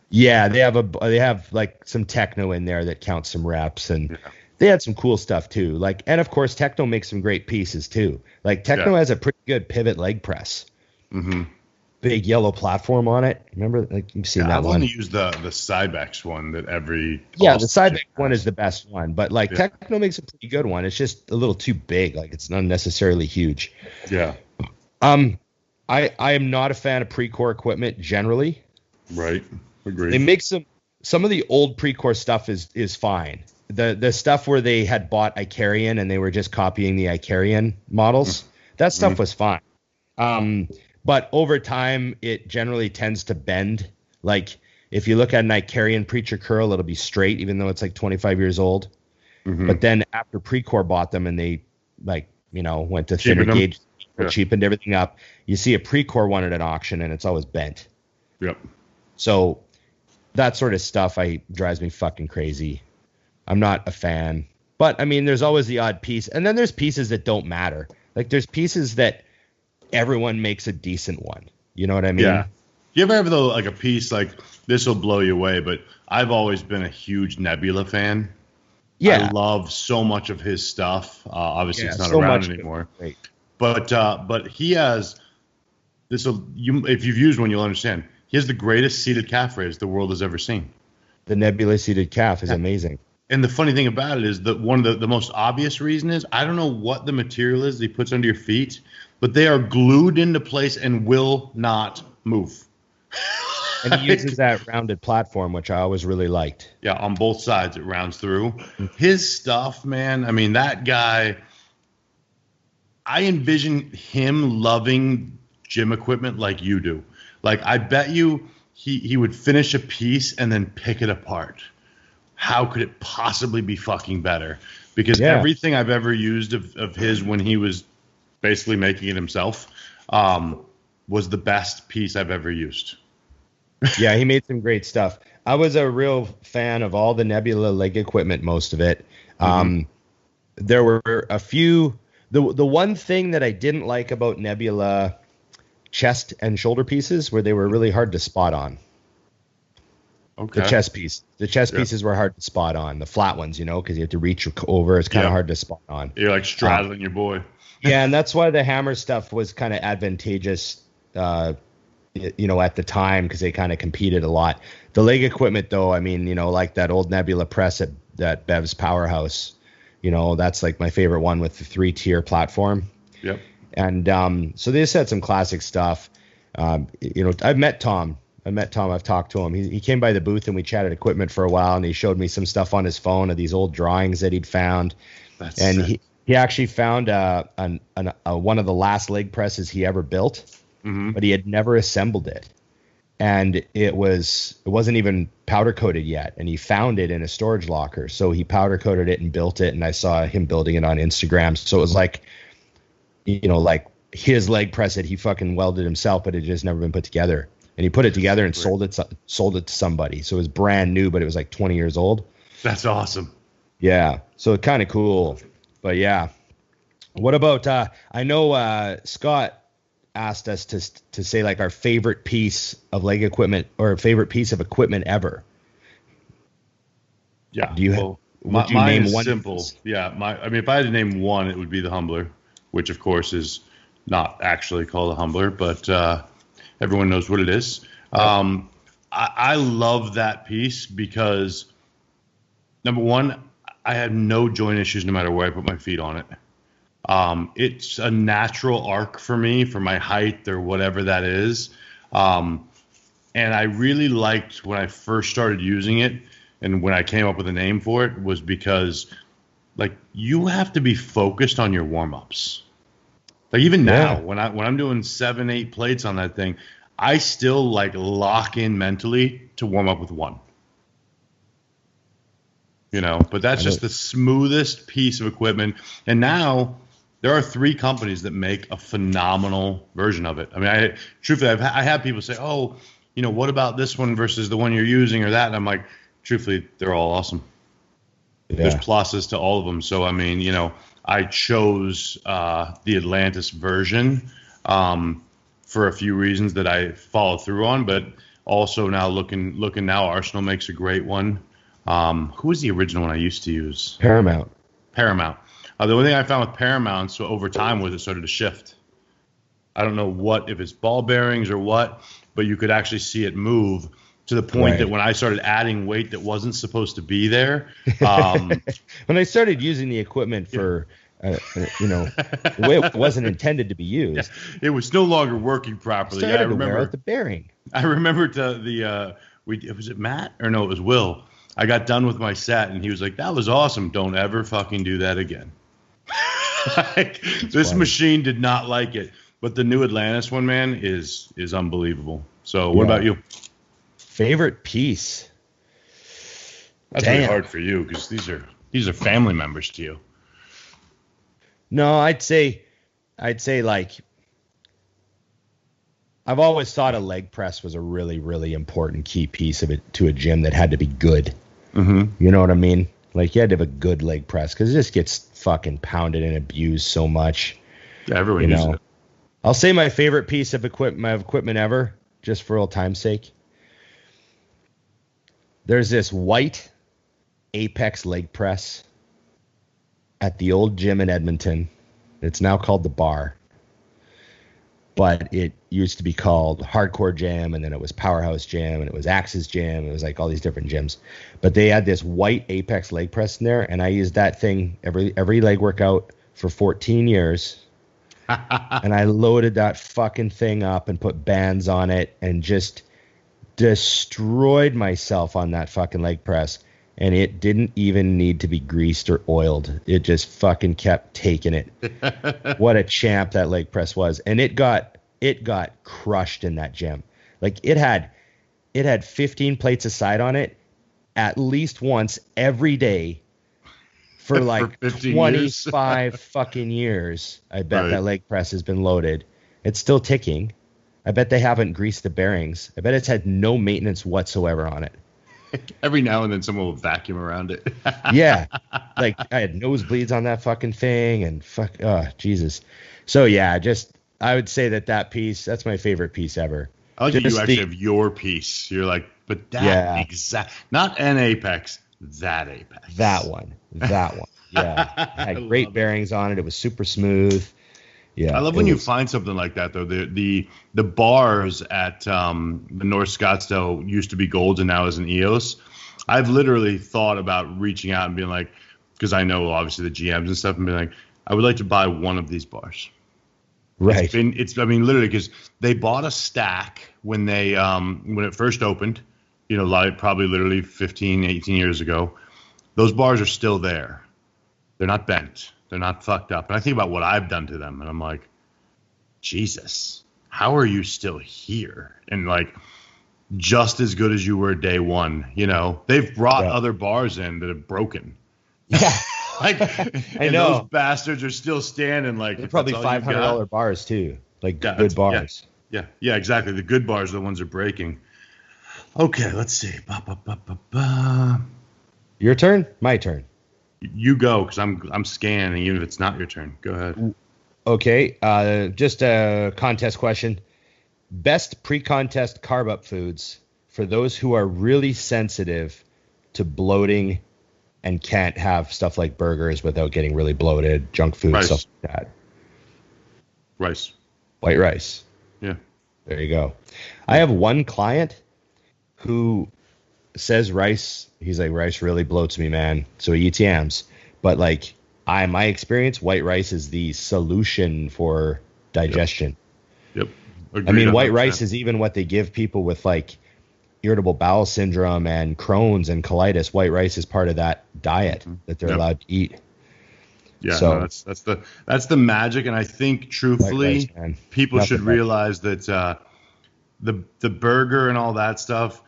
Yeah, they have like some techno in there that counts some reps, and they had some cool stuff too. Like, and of course, techno makes some great pieces too. Like techno has a pretty good pivot leg press. Mm-hmm. Big yellow platform on it. Remember, like you've seen that I've one. only used the Cybex one that every the Cybex one is the best one, but like techno makes a pretty good one. It's just a little too big. Like it's not necessarily huge. Yeah. I am not a fan of pre-core equipment generally. Right. Agreed. They make some of the old pre-core stuff is fine. The stuff where they had bought Icarian and they were just copying the Icarian models, that stuff was fine. But over time, it generally tends to bend. Like if you look at an Icarian preacher curl, it'll be straight, even though it's like 25 years old. Mm-hmm. But then after Precor bought them and they went to thinner gauge, cheapened everything up, you see a Precor one at an auction and it's always bent. Yep. So that sort of stuff drives me fucking crazy. I'm not a fan. But I mean, there's always the odd piece, and then there's pieces that don't matter. Like there's pieces that everyone makes a decent one. You know what I mean? Yeah. You ever have like a piece like this will blow you away, but I've always been a huge Nebula fan. Yeah. I love so much of his stuff. Obviously it's not around anymore. But he has this. If you've used one, you'll understand. He has the greatest seated calf raise the world has ever seen. The Nebula seated calf is amazing. And the funny thing about it is that one of the most obvious reason is I don't know what the material is that he puts under your feet, but they are glued into place and will not move. And he uses that rounded platform, which I always really liked. Yeah, on both sides it rounds through. His stuff, man, I mean, that guy, I envision him loving gym equipment like you do. Like, I bet you he would finish a piece and then pick it apart. How could it possibly be fucking better? Because everything I've ever used of his when he was basically making it himself was the best piece I've ever used. Yeah, he made some great stuff. I was a real fan of all the Nebula leg equipment, most of it. There were a few. The one thing that I didn't like about Nebula chest and shoulder pieces were they were really hard to spot on. Okay. The chest pieces were hard to spot on. The flat ones, because you have to reach over. It's kind of hard to spot on. You're like straddling your boy. Yeah, and that's why the hammer stuff was kind of advantageous, at the time because they kind of competed a lot. The leg equipment, though, I mean, like that old Nebula press at Bev's Powerhouse, that's like my favorite one with the 3-tier platform. Yep. And so they just had some classic stuff. I've met Tom. I've talked to him. He came by the booth and we chatted equipment for a while, and he showed me some stuff on his phone of these old drawings that he'd found. That's sick. He actually found one of the last leg presses he ever built, but he had never assembled it. And it wasn't even powder coated yet. And he found it in a storage locker. So he powder coated it and built it. And I saw him building it on Instagram. So it was like, like his leg press that he fucking welded himself, but it had just never been put together. And he put it together and sold it to somebody. So it was brand new, but it was like 20 years old. That's awesome. Yeah. So kind of cool. But yeah. What about, I know Scott asked us to say like our favorite piece of leg equipment or favorite piece of equipment ever. Yeah. Do you would you mine name is one? simple. Yeah. I mean, if I had to name one, it would be the Humbler, which of course is not actually called a Humbler, but everyone knows what it is. I love that piece because, number one, I have no joint issues no matter where I put my feet on it. It's a natural arc for me for my height or whatever that is. And I really liked when I first started using it and when I came up with a name for it was because, like, you have to be focused on your warm-ups. Like, even now, when I'm doing 7-8 plates on that thing, I still like lock in mentally to warm up with one. You know, but that's just the smoothest piece of equipment. And now there are 3 companies that make a phenomenal version of it. I mean, truthfully, I have people say, "Oh, you know, what about this one versus the one you're using or that?" And I'm like, truthfully, they're all awesome. Yeah. There's pluses to all of them. So, I mean, you know, I chose the Atlantis version for a few reasons that I follow through on, but also now looking now, Arsenal makes a great one. Who was the original one I used to use? Paramount. The only thing I found with Paramount, so over time, was it started to shift. I don't know if it's ball bearings or what, but you could actually see it move to the point that when I started adding weight that wasn't supposed to be there. When I started using the equipment for, the way it wasn't intended to be used. Yeah, it was no longer working properly. I remember to wear out the bearing. I remember was it Matt or no, it was Will. I got done with my set and he was like, "That was awesome. Don't ever fucking do that again." This machine did not like it, but the new Atlantis one, man, is unbelievable. So what about you? Favorite piece? That's really hard for you because these are family members to you. No, I'd say like I've always thought a leg press was a really, really important key piece of it to a gym that had to be good. Mm-hmm. You know what I mean? Like you had to have a good leg press because it just gets fucking pounded and abused so much. Yeah, everyone uses it. I'll say my favorite piece of equipment ever, just for old time's sake. There's this white Apex leg press at the old gym in Edmonton. It's now called the Bar, but it used to be called Hardcore Gym, and then it was Powerhouse Gym, and it was Axis Gym. It was like all these different gyms, but they had this white Apex leg press in there, and I used that thing every leg workout for 14 years. And I loaded that fucking thing up and put bands on it and just destroyed myself on that fucking leg press. And it didn't even need to be greased or oiled. It just fucking kept taking it. What a champ that leg press was. And it got crushed in that gym. Like it had 15 plates a side on it at least once every day for like 25 fucking years. I bet that leg press has been loaded. It's still ticking. I bet they haven't greased the bearings. I bet it's had no maintenance whatsoever on it. Every now and then someone will vacuum around it. Yeah. Like I had nosebleeds on that fucking thing and Jesus. So yeah, I would say that piece, that's my favorite piece ever. I like that you actually have your piece. You're like, but that exact, not an Apex, that Apex. That one. Yeah. I had great bearings on it. It was super smooth. Yeah. I love when you find something like that though. The bars at the North Scottsdale used to be Golds and now is an EOS. I've literally thought about reaching out and being like, because I know obviously the GMs and stuff, and being like, I would like to buy one of these bars. Right. Literally, because they bought a stack when it first opened, like probably literally 15, 18 years ago. Those bars are still there. They're not bent. They're not fucked up. And I think about what I've done to them, and I'm like, Jesus, how are you still here? And like, just as good as you were day one. They've brought other bars in that have broken. Yeah. I know. Those bastards are still standing. Like, they're probably $500 bars too. Like good bars. Yeah, exactly. The good bars are the ones that are breaking. Okay, let's see. Your turn? My turn. You go, because I'm scanning, even if it's not your turn. Go ahead. Okay, just a contest question. Best pre-contest carb up foods for those who are really sensitive to bloating and can't have stuff like burgers without getting really bloated, junk food, Rice. stuff like that. Rice. White rice. Yeah. There you go. I have one client who says rice. He's like, rice really bloats me, man. So he eats yams. But like, my experience, white rice is the solution for digestion. Yep. I mean, white rice is even what they give people with like irritable bowel syndrome and Crohn's and colitis. White rice is part of that diet that they're allowed to eat. Yeah, so, no, that's the magic, and I think truthfully, rice, people should realize that the burger and all that stuff.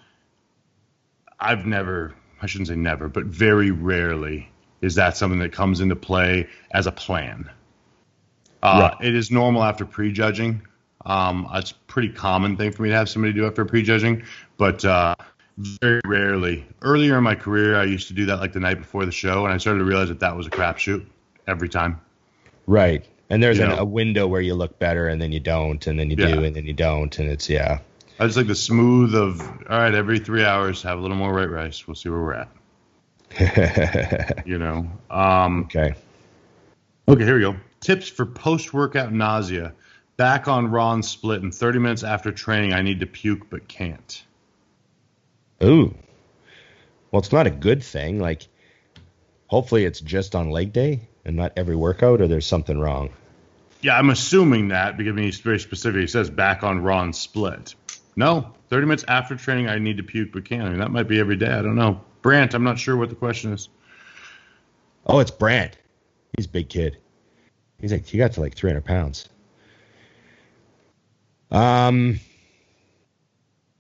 I shouldn't say never, but very rarely is that something that comes into play as a plan. Right. It is normal after prejudging. It's a pretty common thing for me to have somebody do after prejudging, but very rarely. Earlier in my career, I used to do that like the night before the show, and I started to realize that was a crapshoot every time. Right. And there's a window where you look better, and then you don't, and then you do, and then you don't, and it's, I just like the smooth of, all right, every 3 hours, have a little more white rice. We'll see where we're at. Okay. Okay, here we go. Tips for post-workout nausea. Back on raw and split, and 30 minutes after training, I need to puke but can't. Ooh. Well, it's not a good thing. Like, hopefully it's just on leg day and not every workout, or there's something wrong. Yeah, I'm assuming that because he's very specific. He says back on raw and split. No, 30 minutes after training, I need to puke but can't. I mean, that might be every day. I don't know. Brant, I'm not sure what the question is. Oh, it's Brant. He's a big kid. He's like, he got to like 300 pounds.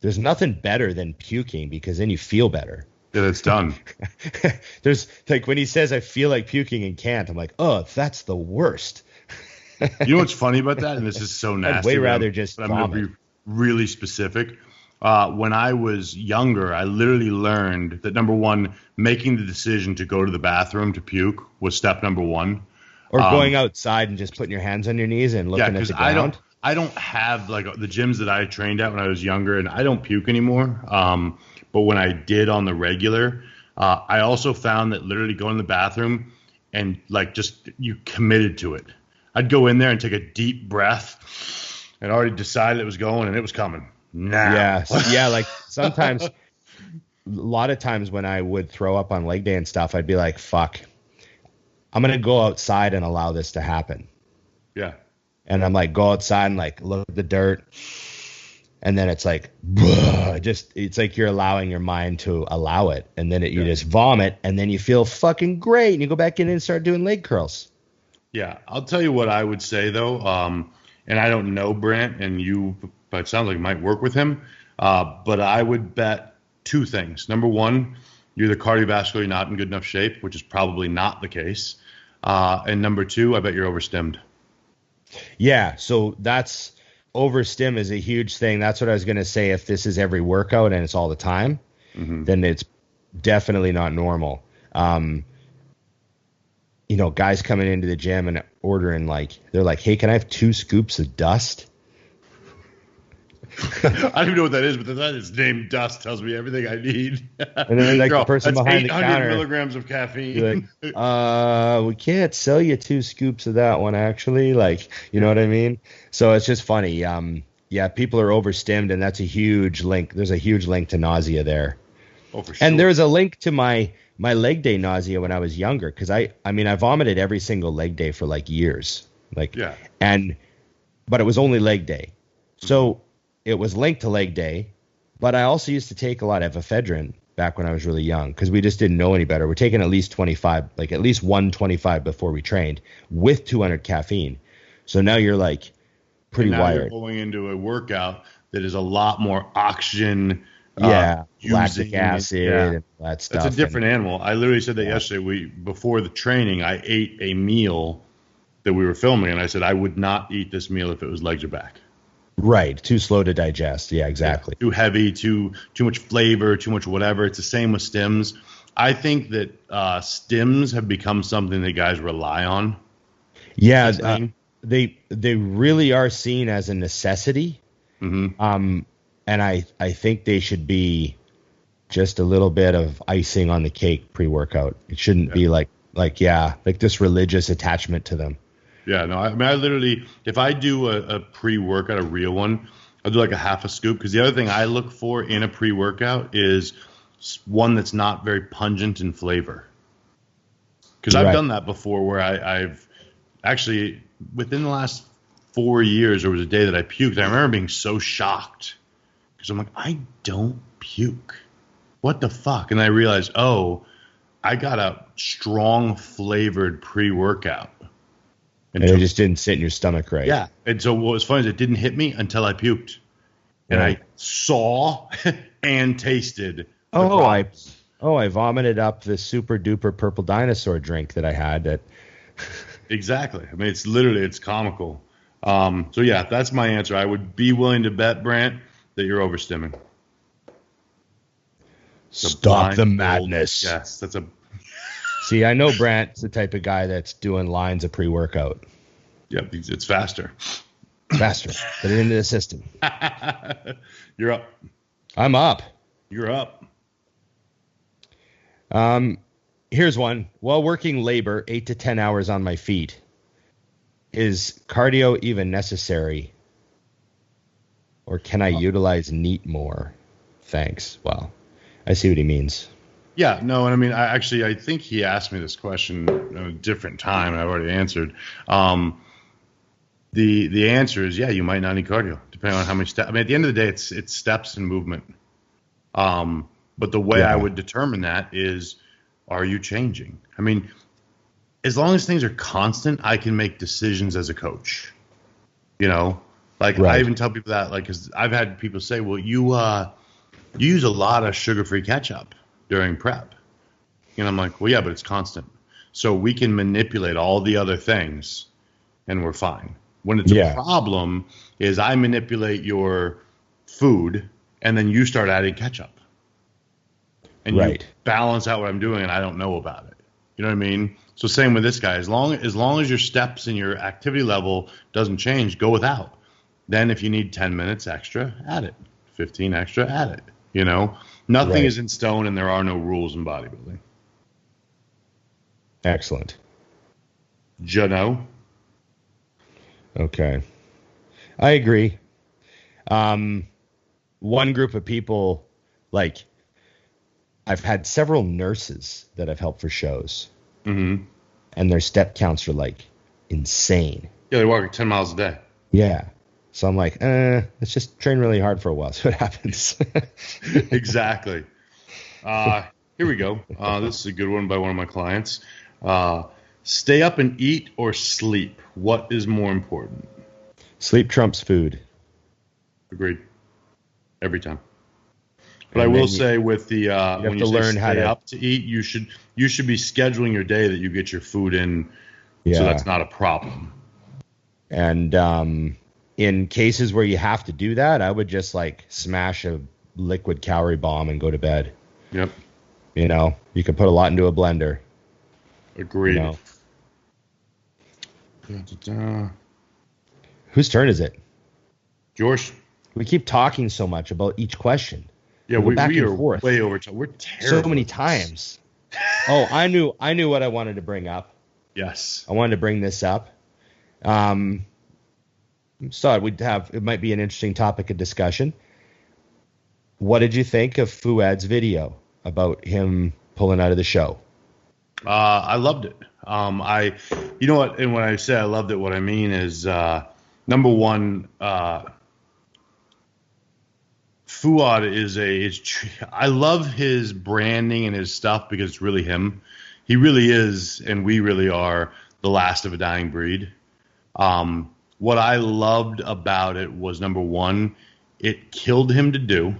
There's nothing better than puking because then you feel better. Yeah, that's done. There's like when he says I feel like puking and can't, I'm like, oh, that's the worst. You know what's funny about that? And this is so nasty. I'd way rather just I'm going to be really specific. When I was younger, I literally learned that, number one, making the decision to go to the bathroom to puke was step number one. Or going outside and just putting your hands on your knees and looking at the ground. I don't have like the gyms that I trained at when I was younger, and I don't puke anymore. But when I did on the regular, I also found that literally going to the bathroom and like just you committed to it. I'd go in there and take a deep breath and already decided it was going and it was coming. Now. Yeah. Like sometimes, a lot of times when I would throw up on leg day and stuff, I'd be like, fuck, I'm going to go outside and allow this to happen. Yeah. And I'm like, go outside and like look at the dirt. And then it's like, it's like you're allowing your mind to allow it. And then you just vomit and then you feel fucking great. And you go back in and start doing leg curls. Yeah. I'll tell you what I would say though. And I don't know Brant but it sounds like it might work with him. But I would bet two things. Number one, you're either cardiovascularly not in good enough shape, which is probably not the case. And number two, I bet you're overstimmed. Yeah, so that's overstim is a huge thing. That's what I was going to say. If this is every workout and it's all the time, then it's definitely not normal. Guys coming into the gym and ordering they're like, hey, can I have 2 scoops of dust? I don't even know what that is, but that is named dust tells me everything I need. And then the person behind the counter, 800 milligrams of caffeine. Like, we can't sell you 2 scoops of that one, actually. Like, you know what I mean? So it's just funny. People are overstimmed, and that's a huge link. There's a huge link to nausea there. Oh, for sure. And there's a link to my leg day nausea when I was younger, because I vomited every single leg day for like years. But it was only leg day. So it was linked to leg day, but I also used to take a lot of ephedrine back when I was really young because we just didn't know any better. We're taking at least 25, like at least 125 before we trained with 200 caffeine. So now you're like pretty wired. You're going into a workout that is a lot more oxygen. Lactic acid and that stuff. That's a different animal. I literally said that yesterday. Before the training, I ate a meal that we were filming, and I said I would not eat this meal if it was legs or back. Right. Too slow to digest. Yeah, exactly. Too heavy, too much flavor, too much whatever. It's the same with stims. I think that stims have become something that guys rely on. Yeah, they really are seen as a necessity. Mm-hmm. And I think they should be just a little bit of icing on the cake pre-workout. It shouldn't be like this religious attachment to them. Yeah, no, I mean, I literally, if I do a pre-workout, a real one, I'll do like a half a scoop. Because the other thing I look for in a pre-workout is one that's not very pungent in flavor. Because I've done that before where I've actually, within the last 4 years, there was a day that I puked. I remember being so shocked. Because I'm like, I don't puke. What the fuck? And I realized, I got a strong flavored pre-workout. And it just didn't sit in your stomach right. Yeah. And so what was funny is it didn't hit me until I puked. And I saw and tasted. I vomited up the super duper purple dinosaur drink that I had. Exactly. I mean, it's comical. So yeah, that's my answer. I would be willing to bet, Brant, that you're overstimming. Stop the madness. Yes, that's a. See, I know Brant's the type of guy that's doing lines of pre-workout. Yep, it's faster. Faster. Put it into the system. You're up. I'm up. You're up. Here's one. While working labor, 8 to 10 hours on my feet, is cardio even necessary? Or can I utilize NEAT more? Thanks. Wow. I see what he means. Yeah, no, and I mean, I think he asked me this question at a different time, and I've already answered. The answer is, yeah, you might not need cardio, depending on how many steps. I mean, at the end of the day, it's steps and movement. But the way I would determine that is, are you changing? I mean, as long as things are constant, I can make decisions as a coach. You know, like I even tell people that, like, because I've had people say, well, you use a lot of sugar-free ketchup during prep. And I'm like, well, yeah, but it's constant. So we can manipulate all the other things and we're fine. When it's a problem is I manipulate your food and then you start adding ketchup. And you balance out what I'm doing and I don't know about it. You know what I mean? So same with this guy. As long as your steps and your activity level doesn't change, go without. Then if you need 10 minutes extra, add it. 15 extra, add it. You know? Nothing is in stone and there are no rules in bodybuilding. Excellent. Jano? Okay. I agree. One group of people, like, I've had several nurses that I've helped for shows. Mm-hmm. And their step counts are, like, insane. Yeah, they walk 10 miles a day. Yeah. So I'm like, let's just train really hard for a while, see what happens. Exactly. Here we go. This is a good one by one of my clients. Stay up and eat or sleep? What is more important? Sleep trumps food. Agreed. Every time. But I will say with the when you say stay up to eat, you should be scheduling your day that you get your food in, so that's not a problem. And in cases where you have to do that, I would just like smash a liquid calorie bomb and go to bed. Yep. You know, you can put a lot into a blender. Agreed. You know? Whose turn is it? Yours. We keep talking so much about each question. Yeah, we are way over time. We're terrible. So many times. I knew what I wanted to bring up. Yes. I wanted to bring this up. So it might be an interesting topic of discussion. What did you think of Fouad's video about him pulling out of the show? I loved it. You know what? And when I say I loved it, what I mean is, number one, Fouad I love his branding and his stuff because it's really him. He really is, and we really are the last of a dying breed. What I loved about it was, number one, it killed him to do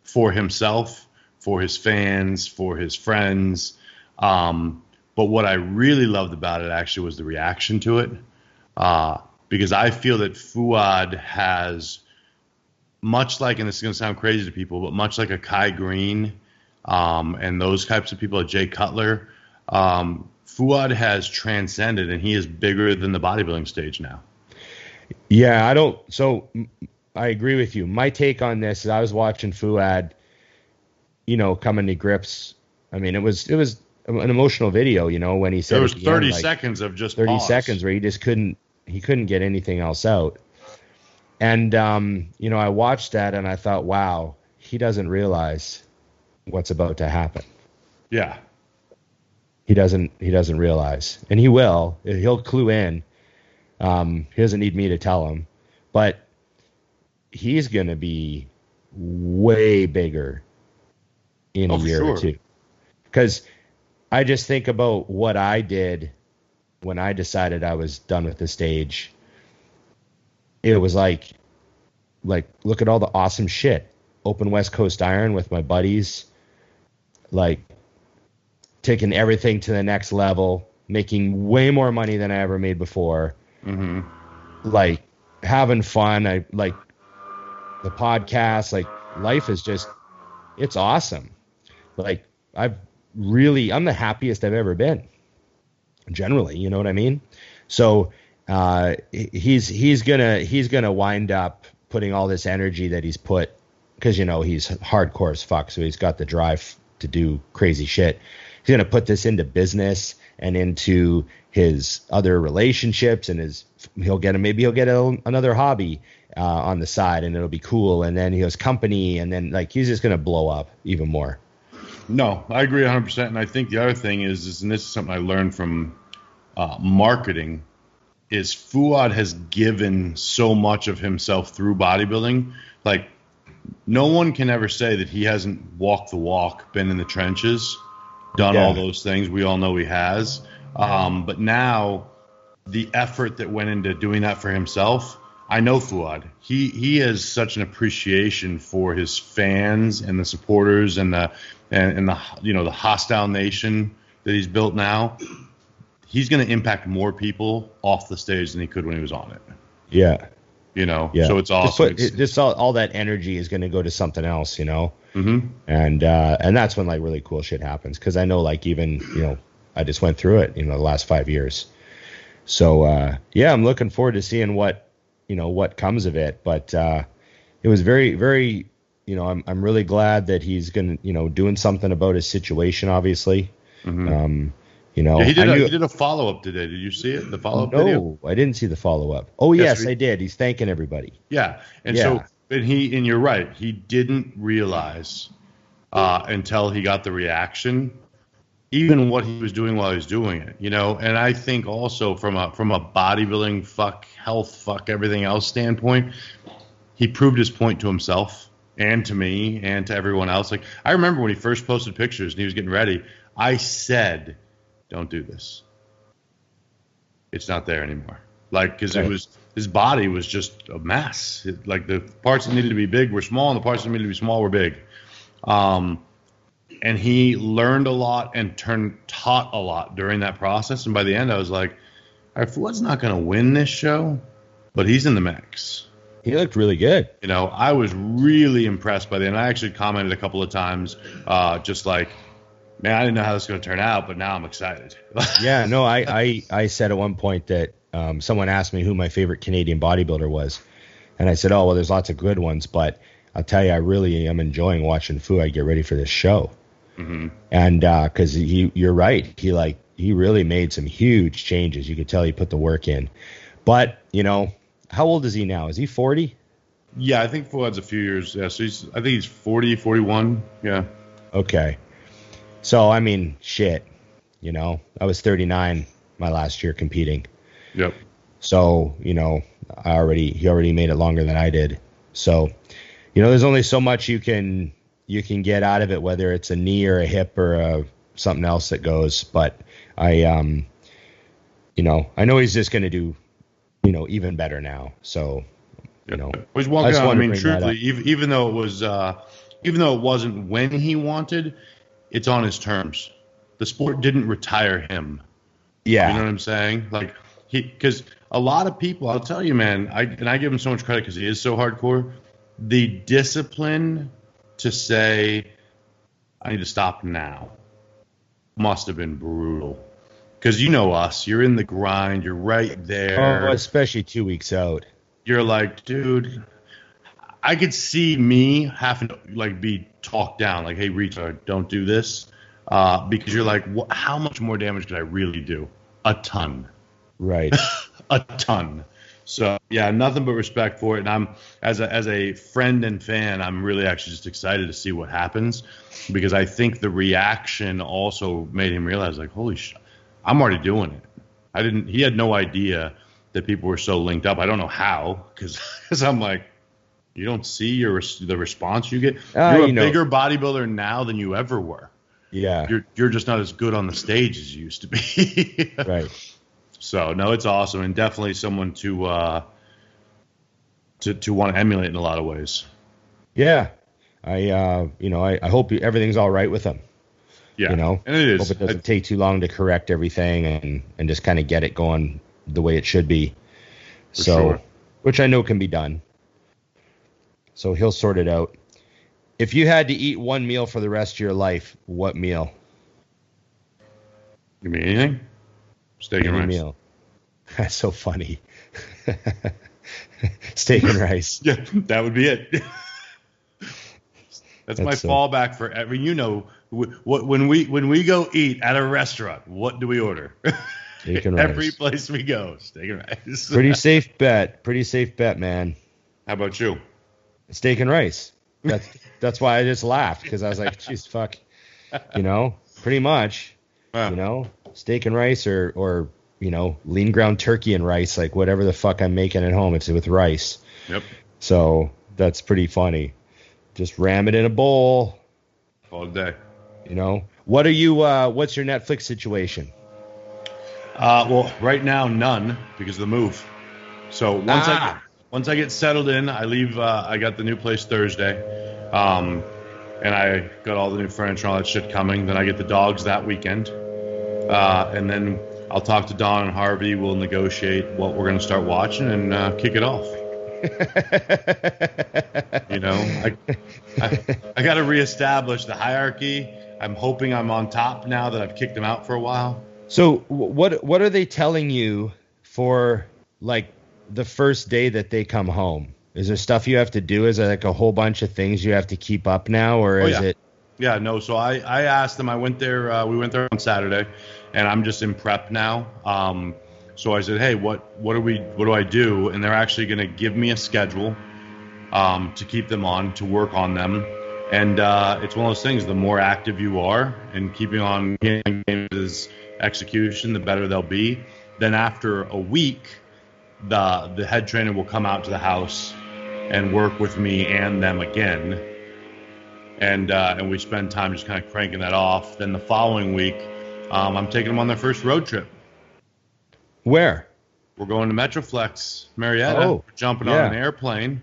for himself, for his fans, for his friends. But what I really loved about it actually was the reaction to it. Because I feel that Fouad has, much like, and this is going to sound crazy to people, but much like a Kai Green, and those types of people, like Jay Cutler. Fouad has transcended, and he is bigger than the bodybuilding stage now. Yeah, I agree with you. My take on this is I was watching Fouad, coming to grips. I mean, it was an emotional video, when he said there was 30 end, seconds of just 30 pause. seconds where he couldn't get anything else out. And, I watched that and I thought, wow, he doesn't realize what's about to happen. Yeah. He doesn't realize, and he will. He'll clue in. He doesn't need me to tell him, but he's going to be way bigger in a year or two. Because I just think about what I did when I decided I was done with the stage. It was like look at all the awesome shit. Open West Coast Iron with my buddies, like taking everything to the next level, making way more money than I ever made before. Mm-hmm. Like having fun. I like the podcast. Like life is just, it's awesome. Like I'm the happiest I've ever been. Generally, you know what I mean? So he's gonna wind up putting all this energy that he's put, because he's hardcore as fuck, so he's got the drive to do crazy shit. He's gonna put this into business and into his other relationships, and he'll get another hobby on the side, and it'll be cool. And then he has company, and then like he's just gonna blow up even more. No, I agree 100%. And I think the other thing is, and this is something I learned from marketing, is Fouad has given so much of himself through bodybuilding. Like, no one can ever say that he hasn't walked the walk, been in the trenches, done all those things. We all know he has. But now the effort that went into doing that for himself, I know Fouad. He has such an appreciation for his fans and the supporters and the the hostile nation that he's built now. He's going to impact more people off the stage than he could when he was on it. Yeah. So it's awesome. Just all that energy is going to go to something else, Mm-hmm. And that's when like really cool shit happens. Cause I know like even, I just went through it, the last 5 years. So, I'm looking forward to seeing what comes of it. But, it was very, very, I'm really glad that he's going to, doing something about his situation, obviously. Mm-hmm. He did a follow-up today. Did you see it? The follow-up video? No, I didn't see the follow-up. Oh, yes, I did. He's thanking everybody. Yeah. And you're right. He didn't realize until he got the reaction, even what he was doing while he was doing it, And I think also from a bodybuilding, health, everything else standpoint, he proved his point to himself and to me and to everyone else. Like, I remember when he first posted pictures and he was getting ready, I said, don't do this. It's not there anymore. Like, because his body was just a mess. Like the parts that needed to be big were small, and the parts that needed to be small were big. And he learned a lot and taught a lot during that process. And by the end, I was like, all right, Fouad's not going to win this show, but he's in the mix. He looked really good. I was really impressed by the end. I actually commented a couple of times, just like, man, I didn't know how this was going to turn out, but now I'm excited. Yeah, no, I said at one point that someone asked me who my favorite Canadian bodybuilder was. And I said, oh, well, there's lots of good ones, but I'll tell you, I really am enjoying watching Fouad get ready for this show. Mm-hmm. And because you're right. He really made some huge changes. You could tell he put the work in. But, how old is he now? Is he 40? Yeah, I think Fouad's a few years. Yeah, so I think he's 40, 41. Yeah. Okay. So, I mean, shit, I was 39 my last year competing. Yep. So, he already made it longer than I did. So, there's only so much you can get out of it, whether it's a knee or a hip or something else that goes. But I know he's just going to do, even better now. So, he's walking out. I mean, truthfully, even though it wasn't when he wanted, it's on his terms. The sport didn't retire him. Yeah. You know what I'm saying? Like, because a lot of people, I'll tell you, man, I give him so much credit because he is so hardcore. The discipline to say, I need to stop now. Must have been brutal. Because you know us. You're in the grind. You're right there. Oh, especially 2 weeks out. You're like, dude, I could see me having to like be talked down. Like, hey, retard, don't do this. Because you're like, how much more damage could I really do? A ton. Right. A ton. So yeah, nothing but respect for it. And I'm as a friend and fan, I'm really actually just excited to see what happens, because I think the reaction also made him realize, like, holy shit, I'm already doing it. He had no idea that people were so linked up. I don't know how, because I'm like, you don't see the response you get. You're a bigger bodybuilder now than you ever were. Yeah. You're just not as good on the stage as you used to be. Right. So no, it's awesome, and definitely someone to want to emulate in a lot of ways. Yeah, I hope everything's all right with him. Yeah, and it is. Hope it doesn't take too long to correct everything and just kind of get it going the way it should be. Sure. Which I know can be done. So he'll sort it out. If you had to eat one meal for the rest of your life, what meal? Give me anything. Steak and rice. Meal. That's so funny. Steak and rice. Yeah, that would be it. That's my fallback for every. When we go eat at a restaurant, what do we order? Steak and rice. Every place we go, steak and rice. Pretty safe bet, man. How about you? Steak and rice. That's why I just laughed, because I was like, geez, fuck. Pretty much. Steak and rice or lean ground turkey and rice, like whatever the fuck I'm making at home, it's with rice. Yep. So that's pretty funny. Just ram it in a bowl. All day. What's your Netflix situation? Well, right now, none, because of the move. So once I get settled in, I leave. I got the new place Thursday. And I got all the new furniture and all that shit coming. Then I get the dogs that weekend. And then I'll talk to Don and Harvey. We'll negotiate what we're going to start watching and kick it off. I got to reestablish the hierarchy. I'm hoping I'm on top now that I've kicked them out for a while. So what are they telling you for like the first day that they come home? Is there stuff you have to do? Is there like a whole bunch of things you have to keep up now, or is it? Yeah, no. So I asked them. I went there. We went there on Saturday, and I'm just in prep now. So I said, hey, what do I do? And they're actually going to give me a schedule to keep them on, to work on them. And it's one of those things. The more active you are and keeping on games execution, the better they'll be. Then after a week, the head trainer will come out to the house and work with me and them again, and we spend time just kind of cranking that off. Then the following week, I'm taking them on their first road trip. Where? We're going to Metroflex, Marietta. Oh, we're jumping on an airplane.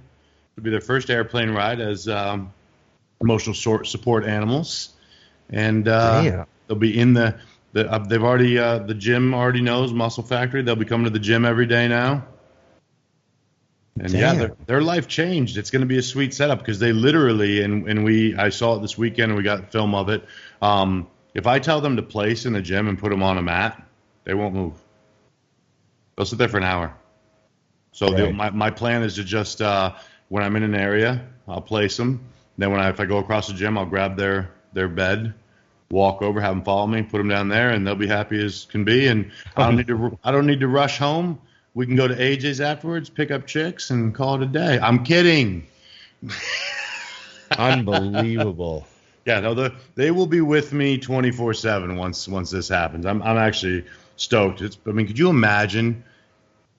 It'll be their first airplane ride as emotional support animals, and they'll be in they've already the gym already knows Muscle Factory. They'll be coming to the gym every day now. And their life changed. It's going to be a sweet setup, because they literally, I saw it this weekend and we got film of it. If I tell them to place in the gym and put them on a mat, they won't move. They'll sit there for an hour. So my plan is to just, when I'm in an area, I'll place them. Then if I go across the gym, I'll grab their bed, walk over, have them follow me, put them down there, and they'll be happy as can be. And I don't need to rush home. We can go to AJ's afterwards, pick up chicks, and call it a day. I'm kidding. Unbelievable. Yeah, no, they will be with me 24/7 once this happens. I'm actually stoked. Could you imagine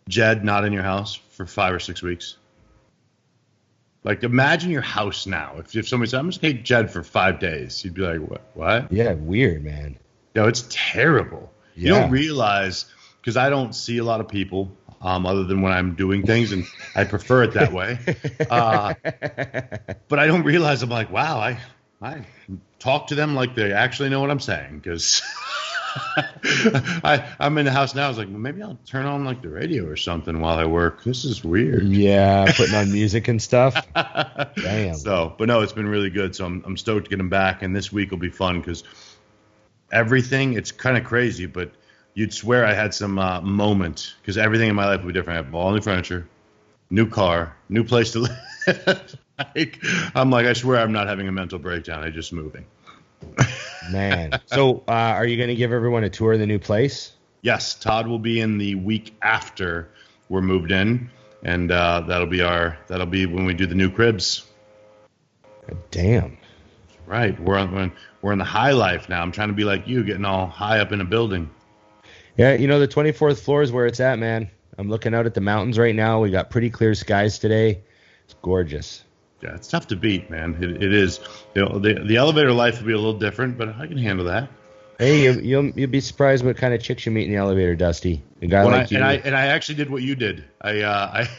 Jed not in your house for 5 or 6 weeks? Like, imagine your house now. If somebody said, I'm just going to take Jed for 5 days, you'd be like, what? Yeah, weird, man. No, it's terrible. Yeah. You don't realize, because I don't see a lot of people other than when I'm doing things, and I prefer it that way. But I don't realize, I'm like, wow, I talk to them like they actually know what I'm saying, because I'm in the house now. I was like, well, maybe I'll turn on like the radio or something while I work. This is weird. Yeah, putting on music and stuff. Damn. But no, it's been really good. So I'm stoked to get them back. And this week will be fun because everything, it's kind of crazy, but you'd swear I had some moment because everything in my life will be different. I have all new furniture, new car, new place to live. I'm like, I swear I'm not having a mental breakdown. I'm just moving. Man. So are you going to give everyone a tour of the new place? Yes. Todd will be in the week after we're moved in. And that'll be when we do the new cribs. Damn. Right. We're in the high life now. I'm trying to be like you, getting all high up in a building. Yeah, the 24th floor is where it's at, man. I'm looking out at the mountains right now. We got pretty clear skies today. It's gorgeous. Yeah, it's tough to beat, man. It is. The elevator life will be a little different, but I can handle that. Hey, you'll be surprised what kind of chicks you meet in the elevator, Dusty. A guy like you. And I actually did what you did. I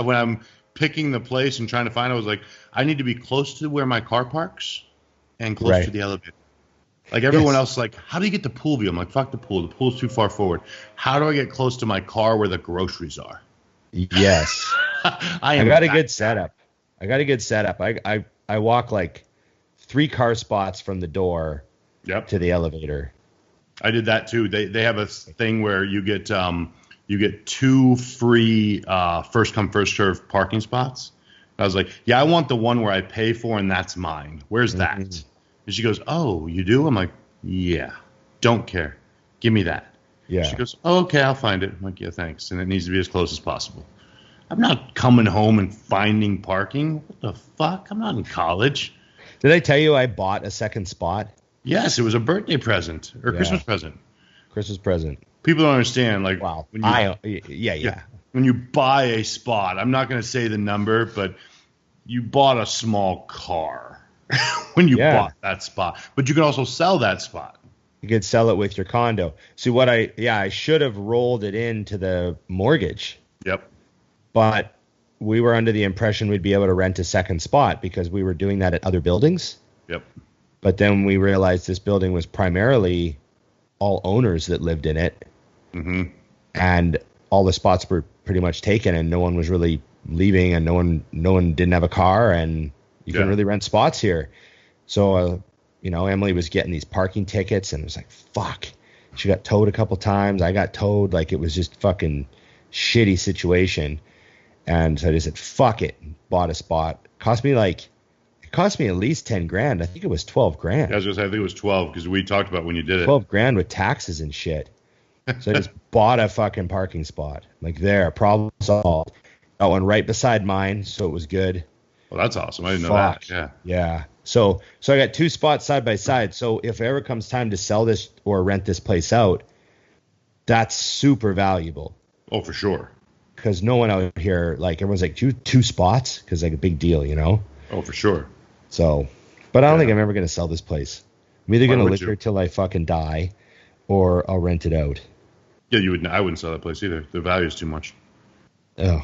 when I'm picking the place and trying to find, I was like, I need to be close to where my car parks and close to the elevator. Like everyone else, like, how do you get the pool view? I'm like, fuck the pool. The pool's too far forward. How do I get close to my car where the groceries are? Yes. I got a good setup. I walk like 3 car spots from the door to the elevator. I did that too. They have a thing where you get 2 free first come first serve parking spots. I was like, yeah, I want the one where I pay for and that's mine. Where's that? And she goes, oh, you do? I'm like, yeah, don't care. Give me that. Yeah. She goes, oh, okay, I'll find it. I'm like, yeah, thanks. And it needs to be as close as possible. I'm not coming home and finding parking. What the fuck? I'm not in college. Did I tell you I bought a second spot? Yes, it was a birthday present or Christmas present. Christmas present. People don't understand. Like, wow. When when you buy a spot, I'm not going to say the number, but you bought a small car when you bought that spot. But you can also sell that spot. You could sell it with your condo. See, I should have rolled it into the mortgage. Yep. But we were under the impression we'd be able to rent a second spot because we were doing that at other buildings. Yep. But then we realized this building was primarily all owners that lived in it. Mm-hmm. And all the spots were pretty much taken and no one was really leaving and no one didn't have a car and you couldn't really rent spots here. So, Emily was getting these parking tickets and it was like, fuck. She got towed a couple times. I got towed. Like it was just fucking shitty situation. And so I just said, fuck it. Bought a spot. It cost me at least 10 grand. I think it was 12 grand. I was going to say, I think it was 12 because we talked about when you did it. 12 grand with taxes and shit. So I just bought a fucking parking spot. Like there, problem solved. Got one right beside mine, so it was good. Well, that's awesome. I didn't know that. Yeah. Yeah. So I got 2 spots side by side. So if ever comes time to sell this or rent this place out, that's super valuable. Oh, for sure. Because no one out here, like everyone's like, 2 spots? Because like a big deal, Oh, for sure. So, but I don't think I'm ever going to sell this place. I'm either going to live here till I fucking die or I'll rent it out. Yeah, you would. I wouldn't sell that place either. The value is too much. Oh.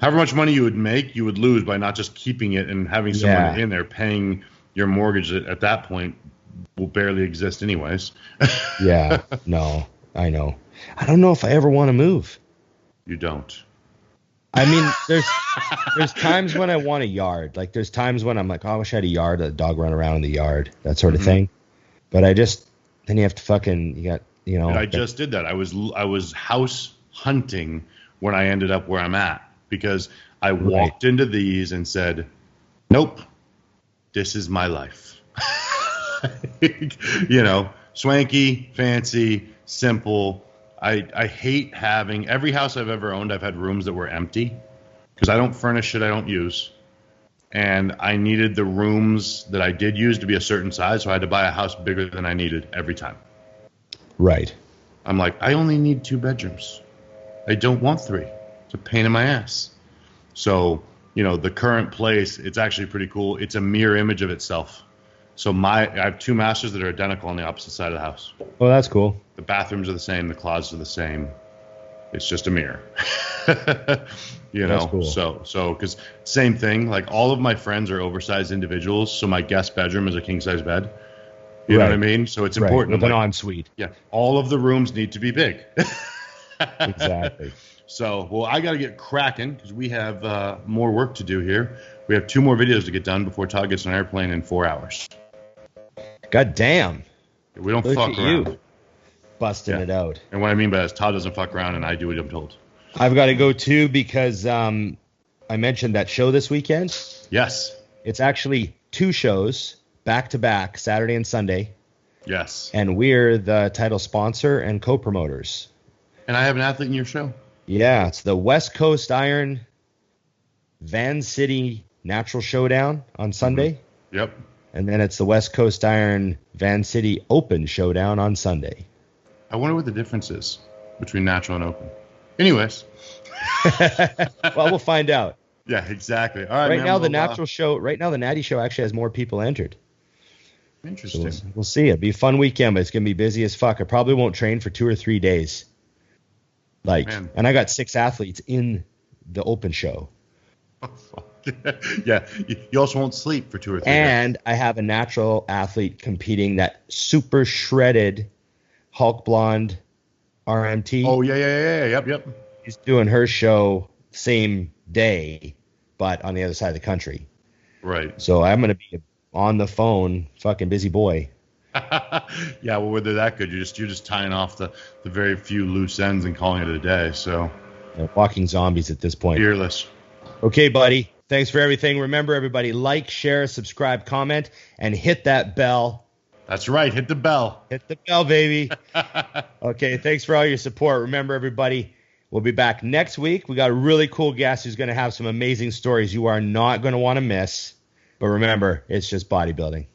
However much money you would make, you would lose by not just keeping it and having someone in there paying your mortgage at that point will barely exist anyways. Yeah, no, I know. I don't know if I ever want to move. You don't. I mean, there's times when I want a yard. Like there's times when I'm like, oh, I wish I had a yard, a dog run around in the yard, that sort of thing. But then you have to fucking, And I just did that. I was house hunting when I ended up where I'm at because I walked into these and said, nope, this is my life. Swanky, fancy, simple. I hate having every house I've ever owned. I've had rooms that were empty because I don't furnish shit I don't use. And I needed the rooms that I did use to be a certain size. So I had to buy a house bigger than I needed every time. Right. I'm like, I only need 2 bedrooms. I don't want 3. It's a pain in my ass. So, the current place, it's actually pretty cool. It's a mirror image of itself. So I have 2 masters that are identical on the opposite side of the house. Oh, that's cool. The bathrooms are the same. The closets are the same. It's just a mirror. That's cool. So because same thing, like all of my friends are oversized individuals. So my guest bedroom is a king size bed. You know what I mean? So it's important. With an ensuite. Yeah. All of the rooms need to be big. Exactly. So, well, I got to get cracking because we have more work to do here. We have 2 more videos to get done before Todd gets on an airplane in 4 hours. God damn. We don't Look fuck at around. you busting it out. And what I mean by that is Todd doesn't fuck around and I do what I'm told. I've got to go too because I mentioned that show this weekend. Yes. It's actually 2 shows back to back, Saturday and Sunday. Yes. And we're the title sponsor and co-promoters. And I have an athlete in your show. Yeah, it's the West Coast Iron Van City Natural Showdown on Sunday. Mm-hmm. Yep. And then it's the West Coast Iron Van City Open Showdown on Sunday. I wonder what the difference is between natural and open. Anyways. Well, we'll find out. Yeah, exactly. All right. Right now, the Natty Show actually has more people entered. Interesting. So we'll see. It'll be a fun weekend, but it's going to be busy as fuck. I probably won't train for 2 or 3 days. And I got 6 athletes in the open show. Oh, fuck. Yeah. You also won't sleep for 2 or 3 days. And I have a natural athlete competing, that super shredded Hulk Blonde RMT. Oh, yeah. Yep. She's doing her show same day, but on the other side of the country. Right. So I'm going to be on the phone, fucking busy boy. Yeah, well, whether that good, you're just tying off the very few loose ends and calling it a day. So walking zombies at this point. Fearless. Okay, buddy. Thanks for everything. Remember, everybody, like, share, subscribe, comment, and hit that bell. That's right. Hit the bell. Hit the bell, baby. Okay, thanks for all your support. Remember, everybody, we'll be back next week. We got a really cool guest who's going to have some amazing stories you are not going to want to miss. But remember, it's just bodybuilding.